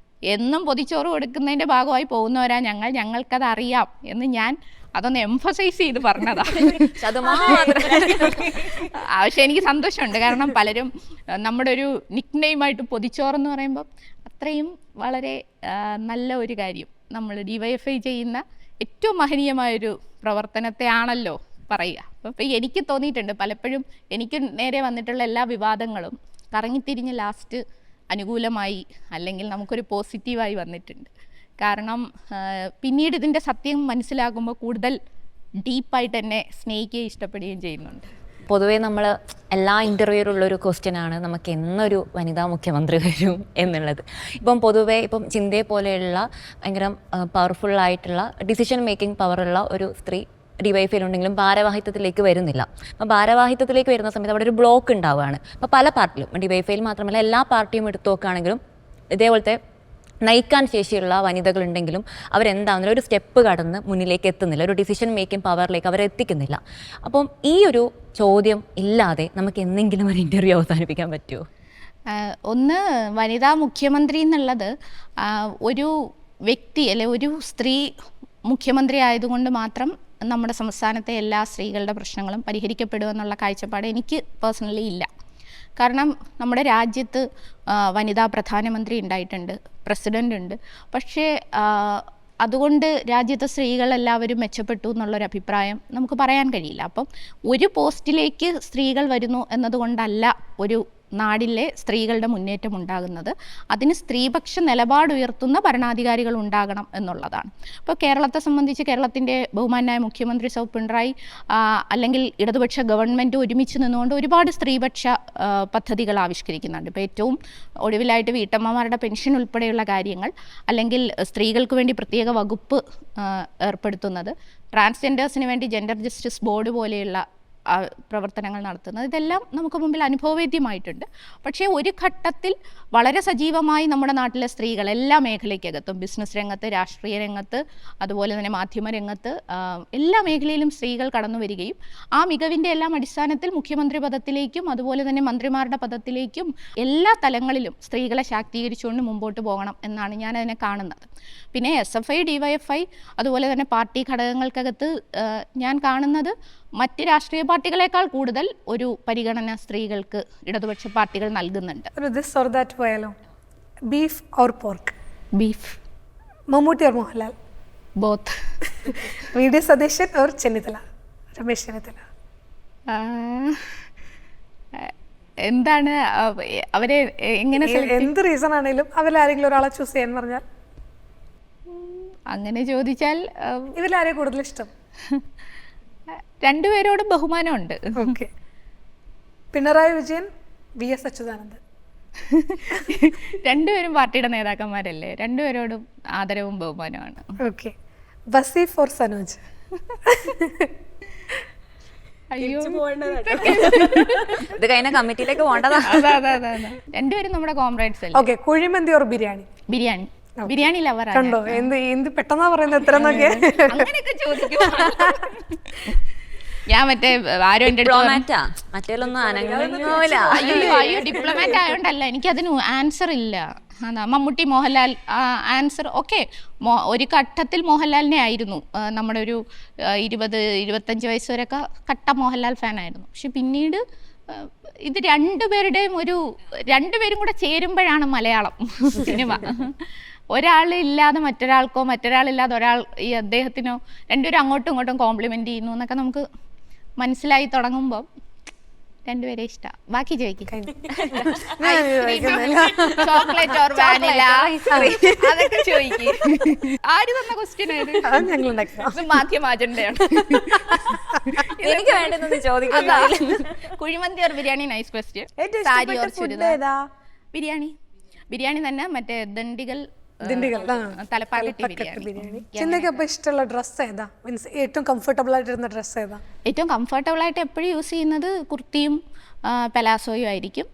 എന്നും പൊതിച്ചോറ് കൊടുക്കുന്നതിൻ്റെ ഭാഗമായി പോകുന്നവരാ ഞങ്ങൾക്കത് അറിയാം എന്ന് ഞാൻ അതൊന്ന് എംഫസൈസ് ചെയ്ത് പറഞ്ഞതാണ്. പക്ഷെ എനിക്ക് സന്തോഷമുണ്ട്. കാരണം പലരും നമ്മുടെ ഒരു നിക്നെയിമായിട്ട് പൊതിച്ചോറെന്ന് പറയുമ്പോൾ അത്രയും വളരെ നല്ല ഒരു കാര്യം, നമ്മൾ DYFI ചെയ്യുന്ന ഏറ്റവും മഹനീയമായൊരു പ്രവർത്തനത്തെ ആണല്ലോ പറയുക. അപ്പോൾ എനിക്ക് തോന്നിയിട്ടുണ്ട് പലപ്പോഴും എനിക്ക് നേരെ വന്നിട്ടുള്ള എല്ലാ വിവാദങ്ങളും കറങ്ങിത്തിരിഞ്ഞ് ലാസ്റ്റ് അനുകൂലമായി അല്ലെങ്കിൽ നമുക്കൊരു പോസിറ്റീവായി വന്നിട്ടുണ്ട്. കാരണം പിന്നീട് ഇതിൻ്റെ സത്യം മനസ്സിലാകുമ്പോൾ കൂടുതൽ ഡീപ്പായിട്ട് എന്നെ സ്നേഹിക്കുകയും ഇഷ്ടപ്പെടുകയും ചെയ്യുന്നുണ്ട്. പൊതുവേ നമ്മൾ എല്ലാ ഇൻ്റർവ്യൂവിലുള്ളൊരു ക്വസ്റ്റ്യനാണ് നമുക്ക് എന്നൊരു വനിതാ മുഖ്യമന്ത്രി വരും എന്നുള്ളത്. ഇപ്പം ചിന്തയെ പോലെയുള്ള ഭയങ്കര പവർഫുള്ളായിട്ടുള്ള ഡിസിഷൻ മേക്കിംഗ് പവറുള്ള ഒരു സ്ത്രീ DYFIയിൽ ഉണ്ടെങ്കിലും ഭാരവാഹിത്വത്തിലേക്ക് വരുന്നില്ല. അപ്പോൾ ഭാരവാഹിത്വത്തിലേക്ക് വരുന്ന സമയത്ത് അവിടെ ഒരു ബ്ലോക്ക് ഉണ്ടാവുകയാണ്. അപ്പോൾ പല പാർട്ടിയിലും DYFIയിൽ മാത്രമല്ല എല്ലാ പാർട്ടിയും എടുത്തു നോക്കുകയാണെങ്കിലും ഇതേപോലത്തെ നയിക്കാൻ ശേഷിയുള്ള വനിതകളുണ്ടെങ്കിലും അവരെന്താണെങ്കിലും ഒരു സ്റ്റെപ്പ് കടന്ന് മുന്നിലേക്ക് എത്തുന്നില്ല, ഒരു ഡിസിഷൻ മേക്കിംഗ് പവറിലേക്ക് അവരെത്തിക്കുന്നില്ല. അപ്പം ഈ ഒരു ചോദ്യം ഇല്ലാതെ നമുക്ക് എന്തെങ്കിലും ഒരു ഇൻ്റർവ്യൂ അവസാനിപ്പിക്കാൻ പറ്റുമോ? ഒന്ന്, വനിതാ മുഖ്യമന്ത്രി എന്നുള്ളത് ഒരു വ്യക്തി അല്ലെ ഒരു സ്ത്രീ മുഖ്യമന്ത്രി ആയതുകൊണ്ട് മാത്രം നമ്മുടെ സംസ്ഥാനത്തെ എല്ലാ സ്ത്രീകളുടെ പ്രശ്നങ്ങളും പരിഹരിക്കപ്പെടുമെന്നുള്ള കാഴ്ചപ്പാട് എനിക്ക് പേഴ്സണലി ഇല്ല. കാരണം നമ്മുടെ രാജ്യത്ത് വനിതാ പ്രധാനമന്ത്രി ഉണ്ടായിട്ടുണ്ട്, പ്രസിഡൻ്റ് ഉണ്ട്. പക്ഷേ അതുകൊണ്ട് രാജ്യത്തെ സ്ത്രീകളെല്ലാവരും മെച്ചപ്പെട്ടു എന്നുള്ളൊരു അഭിപ്രായം നമുക്ക് പറയാൻ കഴിയില്ല. അപ്പം ഒരു പോസ്റ്റിലേക്ക് സ്ത്രീകൾ വരുന്നു എന്നതുകൊണ്ടല്ല ഒരു നാടിലെ സ്ത്രീകളുടെ മുന്നേറ്റം ഉണ്ടാകുന്നത്. അതിന് സ്ത്രീപക്ഷ നിലപാടുയർത്തുന്ന ഭരണാധികാരികൾ ഉണ്ടാകണം എന്നുള്ളതാണ്. ഇപ്പോൾ കേരളത്തെ സംബന്ധിച്ച് കേരളത്തിൻ്റെ ബഹുമാനായ മുഖ്യമന്ത്രി സൗ പിണറായി അല്ലെങ്കിൽ ഇടതുപക്ഷ ഗവൺമെൻറ് ഒരുമിച്ച് നിന്നുകൊണ്ട് ഒരുപാട് സ്ത്രീപക്ഷ പദ്ധതികൾ ആവിഷ്കരിക്കുന്നുണ്ട്. ഇപ്പോൾ ഏറ്റവും ഒടുവിലായിട്ട് വീട്ടമ്മമാരുടെ പെൻഷൻ ഉൾപ്പെടെയുള്ള കാര്യങ്ങൾ, അല്ലെങ്കിൽ സ്ത്രീകൾക്ക് വേണ്ടി പ്രത്യേക വകുപ്പ് ഏർപ്പെടുത്തുന്നത്, ട്രാൻസ്ജെൻഡേഴ്സിന് വേണ്ടി ജെൻഡർ ജസ്റ്റിസ് ബോർഡ് പോലെയുള്ള പ്രവർത്തനങ്ങൾ നടത്തുന്നത്, ഇതെല്ലാം നമുക്ക് മുമ്പിൽ അനുഭവവേദ്യമായിട്ടുണ്ട്. പക്ഷേ ഒരു ഘട്ടത്തിൽ വളരെ സജീവമായി നമ്മുടെ നാട്ടിലെ സ്ത്രീകൾ എല്ലാ മേഖലയ്ക്കകത്തും, ബിസിനസ് രംഗത്ത്, രാഷ്ട്രീയ രംഗത്ത്, അതുപോലെ തന്നെ മാധ്യമ രംഗത്ത്, എല്ലാ മേഖലയിലും സ്ത്രീകൾ കടന്നു വരികയും ആ മികവിൻ്റെ എല്ലാം അടിസ്ഥാനത്തിൽ മുഖ്യമന്ത്രി പദത്തിലേക്കും അതുപോലെ തന്നെ മന്ത്രിമാരുടെ പദത്തിലേക്കും എല്ലാ തലങ്ങളിലും സ്ത്രീകളെ ശാക്തീകരിച്ചുകൊണ്ട് മുമ്പോട്ട് പോകണം എന്നാണ് ഞാൻ അതിനെ കാണുന്നത്. പിന്നെ SFI, DYFI അതുപോലെ തന്നെ പാർട്ടി ഘടകങ്ങൾക്കകത്ത് ഞാൻ കാണുന്നത് മറ്റ് രാഷ്ട്രീയ പാർട്ടികളെക്കാൾ കൂടുതൽ ഒരു പരിഗണന സ്ത്രീകൾക്ക് ഇടതുപക്ഷ പാർട്ടികൾ നൽകുന്നുണ്ട്. Beef or pork? Beef. Mammootty or Mohanlal? Both. VD Satheesan or Chennithala? Ramesh Chennithala? എന്താണ് അവരെ എങ്ങനെ എന്ത് റീസൺ ആണെങ്കിലും അവരിലാരെങ്കിലും ഒരാളെ ചൂസ് ചെയ്യാൻ പറഞ്ഞാൽ? അങ്ങനെ ചോദിച്ചാൽ ഇവരിലാരെയും കൂടുതൽ ഇഷ്ടം? രണ്ടുപേരോടും ബഹുമാനമുണ്ട്. ഓക്കെ. പിണറായി വിജയൻ, VS അച്യുതാനന്ദൻ? രണ്ടുപേരും പാർട്ടിയുടെ നേതാക്കന്മാരല്ലേ, രണ്ടുപേരോടും ആദരവും ബഹുമാനമാണ്. ഓക്കെ. വസീഫ് ഓർ സനോജ്? അയ്യോ, ഇത് കഴിഞ്ഞ കമ്മിറ്റിയിലേക്ക് പോകേണ്ടതാ. രണ്ടുപേരും നമ്മുടെ കോംറേഡ്സ് അല്ലേ. ഓക്കെ. കുഴിമന്തി ഓർ ബിരിയാണി? ബിരിയാണി. ബിരിയാണി ലവറാണ്. കണ്ടോ എന്ത് പെട്ടെന്നാ പറയുന്നത് എത്ര എന്നൊക്കെ. അങ്ങനെയൊക്കെ ചോദിക്കും. ഞാൻ മറ്റേ ആരും എൻ്റെ അയ്യോ ഡിപ്ലോമാറ്റ് ആയതുകൊണ്ടല്ല, എനിക്കതിന് ആൻസർ ഇല്ല. അതാ മമ്മൂട്ടി, മോഹൻലാൽ ആൻസർ ഓക്കെ. ഒരു ഘട്ടത്തിൽ മോഹൻലാലിനെ ആയിരുന്നു നമ്മുടെ ഒരു 20-25 വയസ്സ് വരെയൊക്കെ കട്ട മോഹൻലാൽ ഫാനായിരുന്നു. പക്ഷെ പിന്നീട് ഇത് രണ്ടുപേരും കൂടെ ചേരുമ്പോഴാണ് മലയാളം സിനിമ. ഒരാളില്ലാതെ മറ്റൊരാൾക്കോ മറ്റൊരാളില്ലാതെ ഈ അദ്ദേഹത്തിനോ രണ്ടുപേരും അങ്ങോട്ടും ഇങ്ങോട്ടും കോംപ്ലിമെൻ്റ് ചെയ്യുന്നു എന്നൊക്കെ നമുക്ക് മനസ്സിലായി തുടങ്ങുമ്പോൾ രണ്ടുപേരെ ഇഷ്ടം. ബാക്കി ചോദിക്കും. ഞാൻ ചോദിക്കുന്നില്ല. ചോക്ലേറ്റ് ഓർ വാനില അതൊക്കെ ചോദിക്കും. ആര് തന്ന ക്വസ്റ്റ്യൻ അത് ഞങ്ങൾ ഉണ്ടാക്കുക. മാധ്യമാജണ്ടയാണ്. എനിക്ക് വേണ്ടെന്ന് ചോദിക്കുന്ന kuzhimanthi or biryani? Nice question. ഏറ്റവും സാരി ഇഷ്ടപ്പെട്ട ഓർ food ചുരിദാർ? ഏതാ? ബിരിയാണി തന്നെ, മറ്റേ ദിണ്ടിഗൽ തലപ്പാക്കട്ടി ബിരിയാണി. ചിന്തയ്ക്ക് അപ്പൊ ഇഷ്ടമുള്ള ഡ്രസ്സ് ഏതാ? മീൻസ് ഏറ്റവും കംഫർട്ടബിൾ ആയിട്ടിരുന്ന ഡ്രസ്സ് ഏതാ? ഏറ്റവും കംഫർട്ടബിൾ ആയിട്ട് എപ്പോഴും യൂസ് ചെയ്യുന്നത് കുർത്തിയും പെലാസോയും ആയിരിക്കും.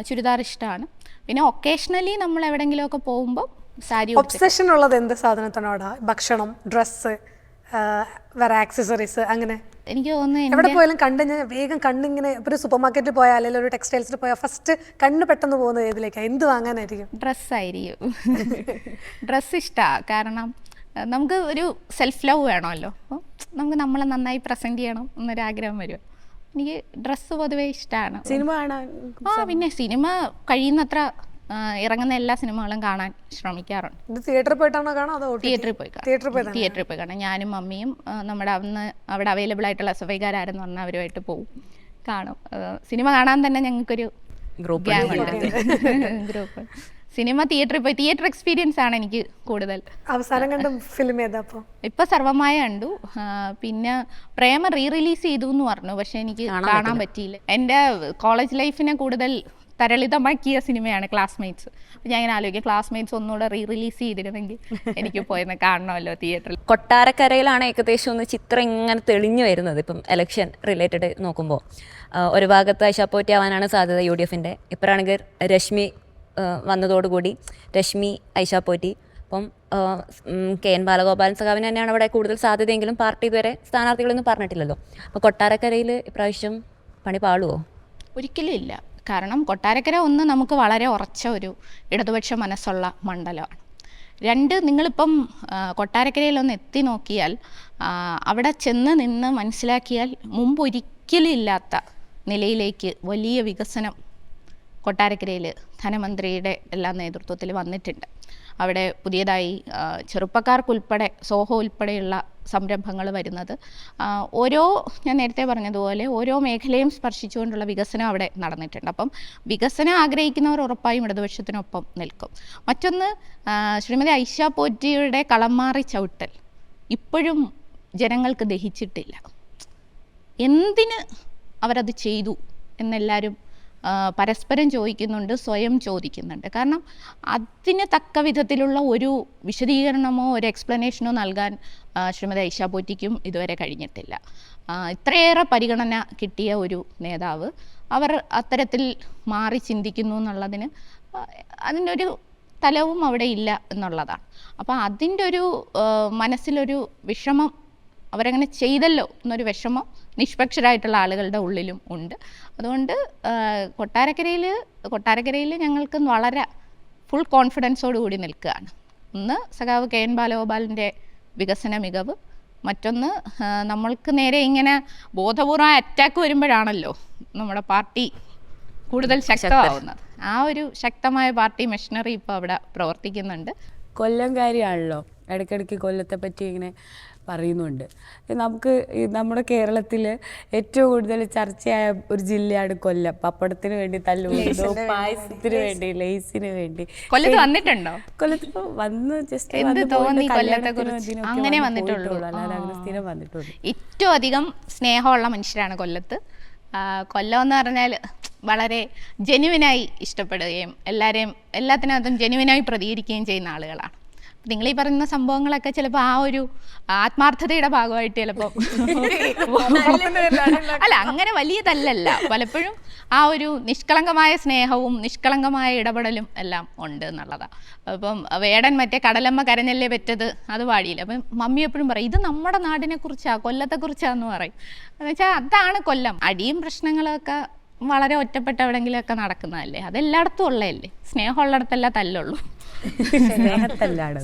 ചുരിദാർ ഇഷ്ടമാണ്. പിന്നെ ഒക്കേഷണലി നമ്മൾ എവിടെങ്കിലുമൊക്കെ പോകുമ്പോൾ സാരി. ഒബ്സഷൻ ഉള്ളത് എന്ത് സാധനത്തിനോടാ? ഭക്ഷണം, ഡ്രസ്സ്, വേറെ ആക്സസറീസ്, അങ്ങനെ? എനിക്ക് തോന്നുന്നു എവിടെ പോയാലും കണ്ട് ഞാൻ വേഗം കണ്ണിങ്ങനെ ഒരു സൂപ്പർ മാർക്കറ്റിൽ പോയാൽ അല്ലെങ്കിൽ ഒരു ടെക്സ്റ്റൈൽസിൽ പോയാൽ ഫസ്റ്റ് കണ്ണ് പെട്ടെന്ന് പോകുന്നത് ഏതിലേക്കാണ്? എന്ത് വാങ്ങാനായിരിക്കും? ഡ്രസ്സായിരിക്കും. ഡ്രസ്സ് ഇഷ്ടമാണ്. കാരണം നമുക്ക് ഒരു സെൽഫ് ലവ് വേണമല്ലോ. അപ്പോൾ നമുക്ക് നമ്മളെ നന്നായി പ്രസൻറ്റ് ചെയ്യണം എന്നൊരാഗ്രഹം വരും. എനിക്ക് ഡ്രസ്സ് പൊതുവേ ഇഷ്ടമാണ്. സിനിമ കാണാൻ? പിന്നെ സിനിമ കഴിയുന്നത്ര ഇറങ്ങുന്ന എല്ലാ സിനിമകളും കാണാൻ ശ്രമിക്കാറുണ്ട്. ഇത് തിയേറ്ററിൽ പോയിട്ടാണോ കാണാം അതോ തിയേറ്ററിൽ പോയി കാണാം. ഞാനും മമ്മിയും നമ്മുടെ അന്ന് അവിടെ അവൈലബിൾ ആയിട്ടുള്ള എസ്എഫ്ഐക്കാരെന്ന് പറഞ്ഞാൽ അവരുമായിട്ട് പോകും, കാണും. സിനിമ കാണാൻ തന്നെ ഞങ്ങൾക്കൊരു ഗ്യാങ് ഉണ്ട്, ഗ്രൂപ്പ്. സിനിമ തിയേറ്റർ എക്സ്പീരിയൻസ് ആണ് എനിക്ക് കൂടുതൽ. അവസാനം കണ്ട ഫിലിം ഏതാ? ഇപ്പൊ സർവമായ കണ്ടു. പിന്നെ പ്രേമ റിലീസ് ചെയ്തു എന്ന് പറഞ്ഞു, പക്ഷെ എനിക്ക് കാണാൻ പറ്റിയില്ല. എൻ്റെ കോളേജ് ലൈഫിനെ കൂടുതൽ തരളിതമാക്കിയ സിനിമയാണ് ക്ലാസ്മേറ്റ്സ്. ഞാൻ ഇങ്ങനെ ആലോചിക്കും, ക്ലാസ്മേറ്റ്സ് ഒന്നുകൂടെ റിലീസ് ചെയ്തിരുന്നെങ്കിൽ എനിക്ക് പോയെന്ന് കാണണമല്ലോ തിയേറ്ററിൽ. കൊട്ടാരക്കരയിലാണ് ഏകദേശം ഒന്ന് ചിത്രം ഇങ്ങനെ തെളിഞ്ഞു വരുന്നത്. ഇപ്പം എലക്ഷൻ റിലേറ്റഡ് നോക്കുമ്പോൾ ഒരു ഭാഗത്ത് ഐഷ പോറ്റി ആവാനാണ് സാധ്യത UDFൻ്റെ. ഇപ്പോഴാണെങ്കിൽ രശ്മി വന്നതോടുകൂടി രശ്മി, ഐഷ പോറ്റി, അപ്പം KN ബാലഗോപാലൻ സഖാവിന് തന്നെയാണ് അവിടെ കൂടുതൽ സാധ്യതയെങ്കിലും പാർട്ടി ഇതുവരെ സ്ഥാനാർത്ഥികളൊന്നും പറഞ്ഞിട്ടില്ലല്ലോ. അപ്പോൾ കൊട്ടാരക്കരയിൽ ഇപ്രാവശ്യം പണി പാളുമോ? ഒരിക്കലും ഇല്ല. കാരണം കൊട്ടാരക്കര ഒന്ന് നമുക്ക് വളരെ ഉറച്ച ഒരു ഇടതുപക്ഷ മനസ്സുള്ള മണ്ഡലമാണ്. രണ്ട്, നിങ്ങളിപ്പം കൊട്ടാരക്കരയിൽ ഒന്ന് എത്തി നോക്കിയാൽ അവിടെ ചെന്ന് നിന്ന് മനസ്സിലാക്കിയാൽ മുമ്പ് ഒരിക്കലും ഇല്ലാത്ത നിലയിലേക്ക് വലിയ വികസനം കൊട്ടാരക്കരയിൽ ധനമന്ത്രിയുടെ എല്ലാ നേതൃത്വത്തിൽ വന്നിട്ടുണ്ട്. അവിടെ പുതിയതായി ചെറുപ്പക്കാർക്കുൾപ്പെടെ സോഹോ ഉൾപ്പെടെയുള്ള സംരംഭങ്ങൾ വരുന്നത്, ഞാൻ നേരത്തെ പറഞ്ഞതുപോലെ ഓരോ മേഖലയും സ്പർശിച്ചുകൊണ്ടുള്ള വികസനം അവിടെ നടന്നിട്ടുണ്ട്. അപ്പം വികസനം ആഗ്രഹിക്കുന്നവർ ഉറപ്പായും ഇടതുപക്ഷത്തിനൊപ്പം നിൽക്കും. മറ്റൊന്ന്, ശ്രീമതി ഐഷ പോറ്റിയുടെ കളമാറി ചവിട്ടൽ ഇപ്പോഴും ജനങ്ങൾക്ക് ദഹിച്ചിട്ടില്ല. എന്തിന് അവരത് ചെയ്തു എന്നെല്ലാവരും പരസ്പരം ചോദിക്കുന്നുണ്ട്, സ്വയം ചോദിക്കുന്നുണ്ട്. കാരണം അതിന് തക്ക വിധത്തിലുള്ള ഒരു വിശദീകരണമോ ഒരു എക്സ്പ്ലനേഷനോ നൽകാൻ ശ്രീമതി ഐഷ പോറ്റിക്കും ഇതുവരെ കഴിഞ്ഞിട്ടില്ല. ഇത്രയേറെ പരിഗണന കിട്ടിയ ഒരു നേതാവ് അവർ അത്തരത്തിൽ മാറി ചിന്തിക്കുന്നു എന്നുള്ളതിന് അതിനൊരു തലവും അവിടെ ഇല്ല എന്നുള്ളതാണ്. അപ്പോൾ അതിൻ്റെ ഒരു മനസ്സിലൊരു വിഷമം, അവരങ്ങനെ ചെയ്തല്ലോ എന്നൊരു വിഷമം നിഷ്പക്ഷരായിട്ടുള്ള ആളുകളുടെ ഉള്ളിലും ഉണ്ട്. അതുകൊണ്ട് കൊട്ടാരക്കരയിൽ ഞങ്ങൾക്ക് വളരെ ഫുൾ കോൺഫിഡൻസോട് കൂടി നിൽക്കുകയാണ്. ഒന്ന്, സഖാവ് KN ബാലഗോപാലിൻ്റെ വികസന മികവ്. മറ്റൊന്ന്, നമ്മൾക്ക് നേരെ ഇങ്ങനെ ബോധപൂർവം അറ്റാക്ക് വരുമ്പോഴാണല്ലോ നമ്മുടെ പാർട്ടി കൂടുതൽ ശക്തമാവുന്നത്. ആ ഒരു ശക്തമായ പാർട്ടി മെഷീനറി ഇപ്പോൾ അവിടെ പ്രവർത്തിക്കുന്നുണ്ട്. കൊല്ലംകാരിയാണല്ലോ, ഇടയ്ക്കിടയ്ക്ക് കൊല്ലത്തെ പറ്റി ഇങ്ങനെ പറയുന്നുണ്ട്. നമുക്ക് നമ്മുടെ കേരളത്തിൽ ഏറ്റവും കൂടുതൽ ചർച്ചയായ ഒരു ജില്ലയാണ് കൊല്ലം. പപ്പടത്തിന് വേണ്ടി തല്ലുകൊണ്ടു, പായസത്തിന് വേണ്ടി, ലേസിന് വേണ്ടി. കൊല്ലത്ത് വന്നിട്ടുണ്ടോ? കൊല്ലത്ത് വന്ന് ജസ്റ്റ് അങ്ങനെ വന്നിട്ടുള്ളൂ. സ്ഥിരം വന്നിട്ടുണ്ട്. ഏറ്റവും അധികം സ്നേഹമുള്ള മനുഷ്യരാണ് കൊല്ലത്ത്. കൊല്ലം എന്ന് പറഞ്ഞാൽ വളരെ ജെന്യുവിനായി ഇഷ്ടപ്പെടുകയും എല്ലാത്തിനകത്തും ജെന്യുവിനായി പ്രതികരിക്കുകയും ചെയ്യുന്ന ആളുകളാണ്. നിങ്ങൾ ഈ പറയുന്ന സംഭവങ്ങളൊക്കെ ചിലപ്പോൾ ആ ഒരു ആത്മാർത്ഥതയുടെ ഭാഗമായിട്ട് ചിലപ്പോൾ അല്ല, അങ്ങനെ വലിയതല്ലല്ല, പലപ്പോഴും ആ ഒരു നിഷ്കളങ്കമായ സ്നേഹവും നിഷ്കളങ്കമായ ഇടപെടലും എല്ലാം ഉണ്ട് എന്നുള്ളതാണ്. അപ്പം വേടൻ മറ്റേ കടലമ്മ കരഞ്ഞല്ലേ പറ്റത് അത് പാടിയില്ല. അപ്പം മമ്മി എപ്പോഴും പറയും ഇത് നമ്മുടെ നാടിനെ കുറിച്ചാണ്, കൊല്ലത്തെക്കുറിച്ചാന്ന് പറയും. എന്നുവെച്ചാൽ അതാണ് കൊല്ലം. അടിയും പ്രശ്നങ്ങളൊക്കെ വളരെ ഒറ്റപ്പെട്ട എവിടെങ്കിലുമൊക്കെ നടക്കുന്നതല്ലേ, അതെല്ലായിടത്തും ഉള്ളതല്ലേ. സ്നേഹമുള്ളിടത്തല്ല തല്ലുള്ളൂ,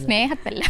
സ്നേഹത്തല്ല.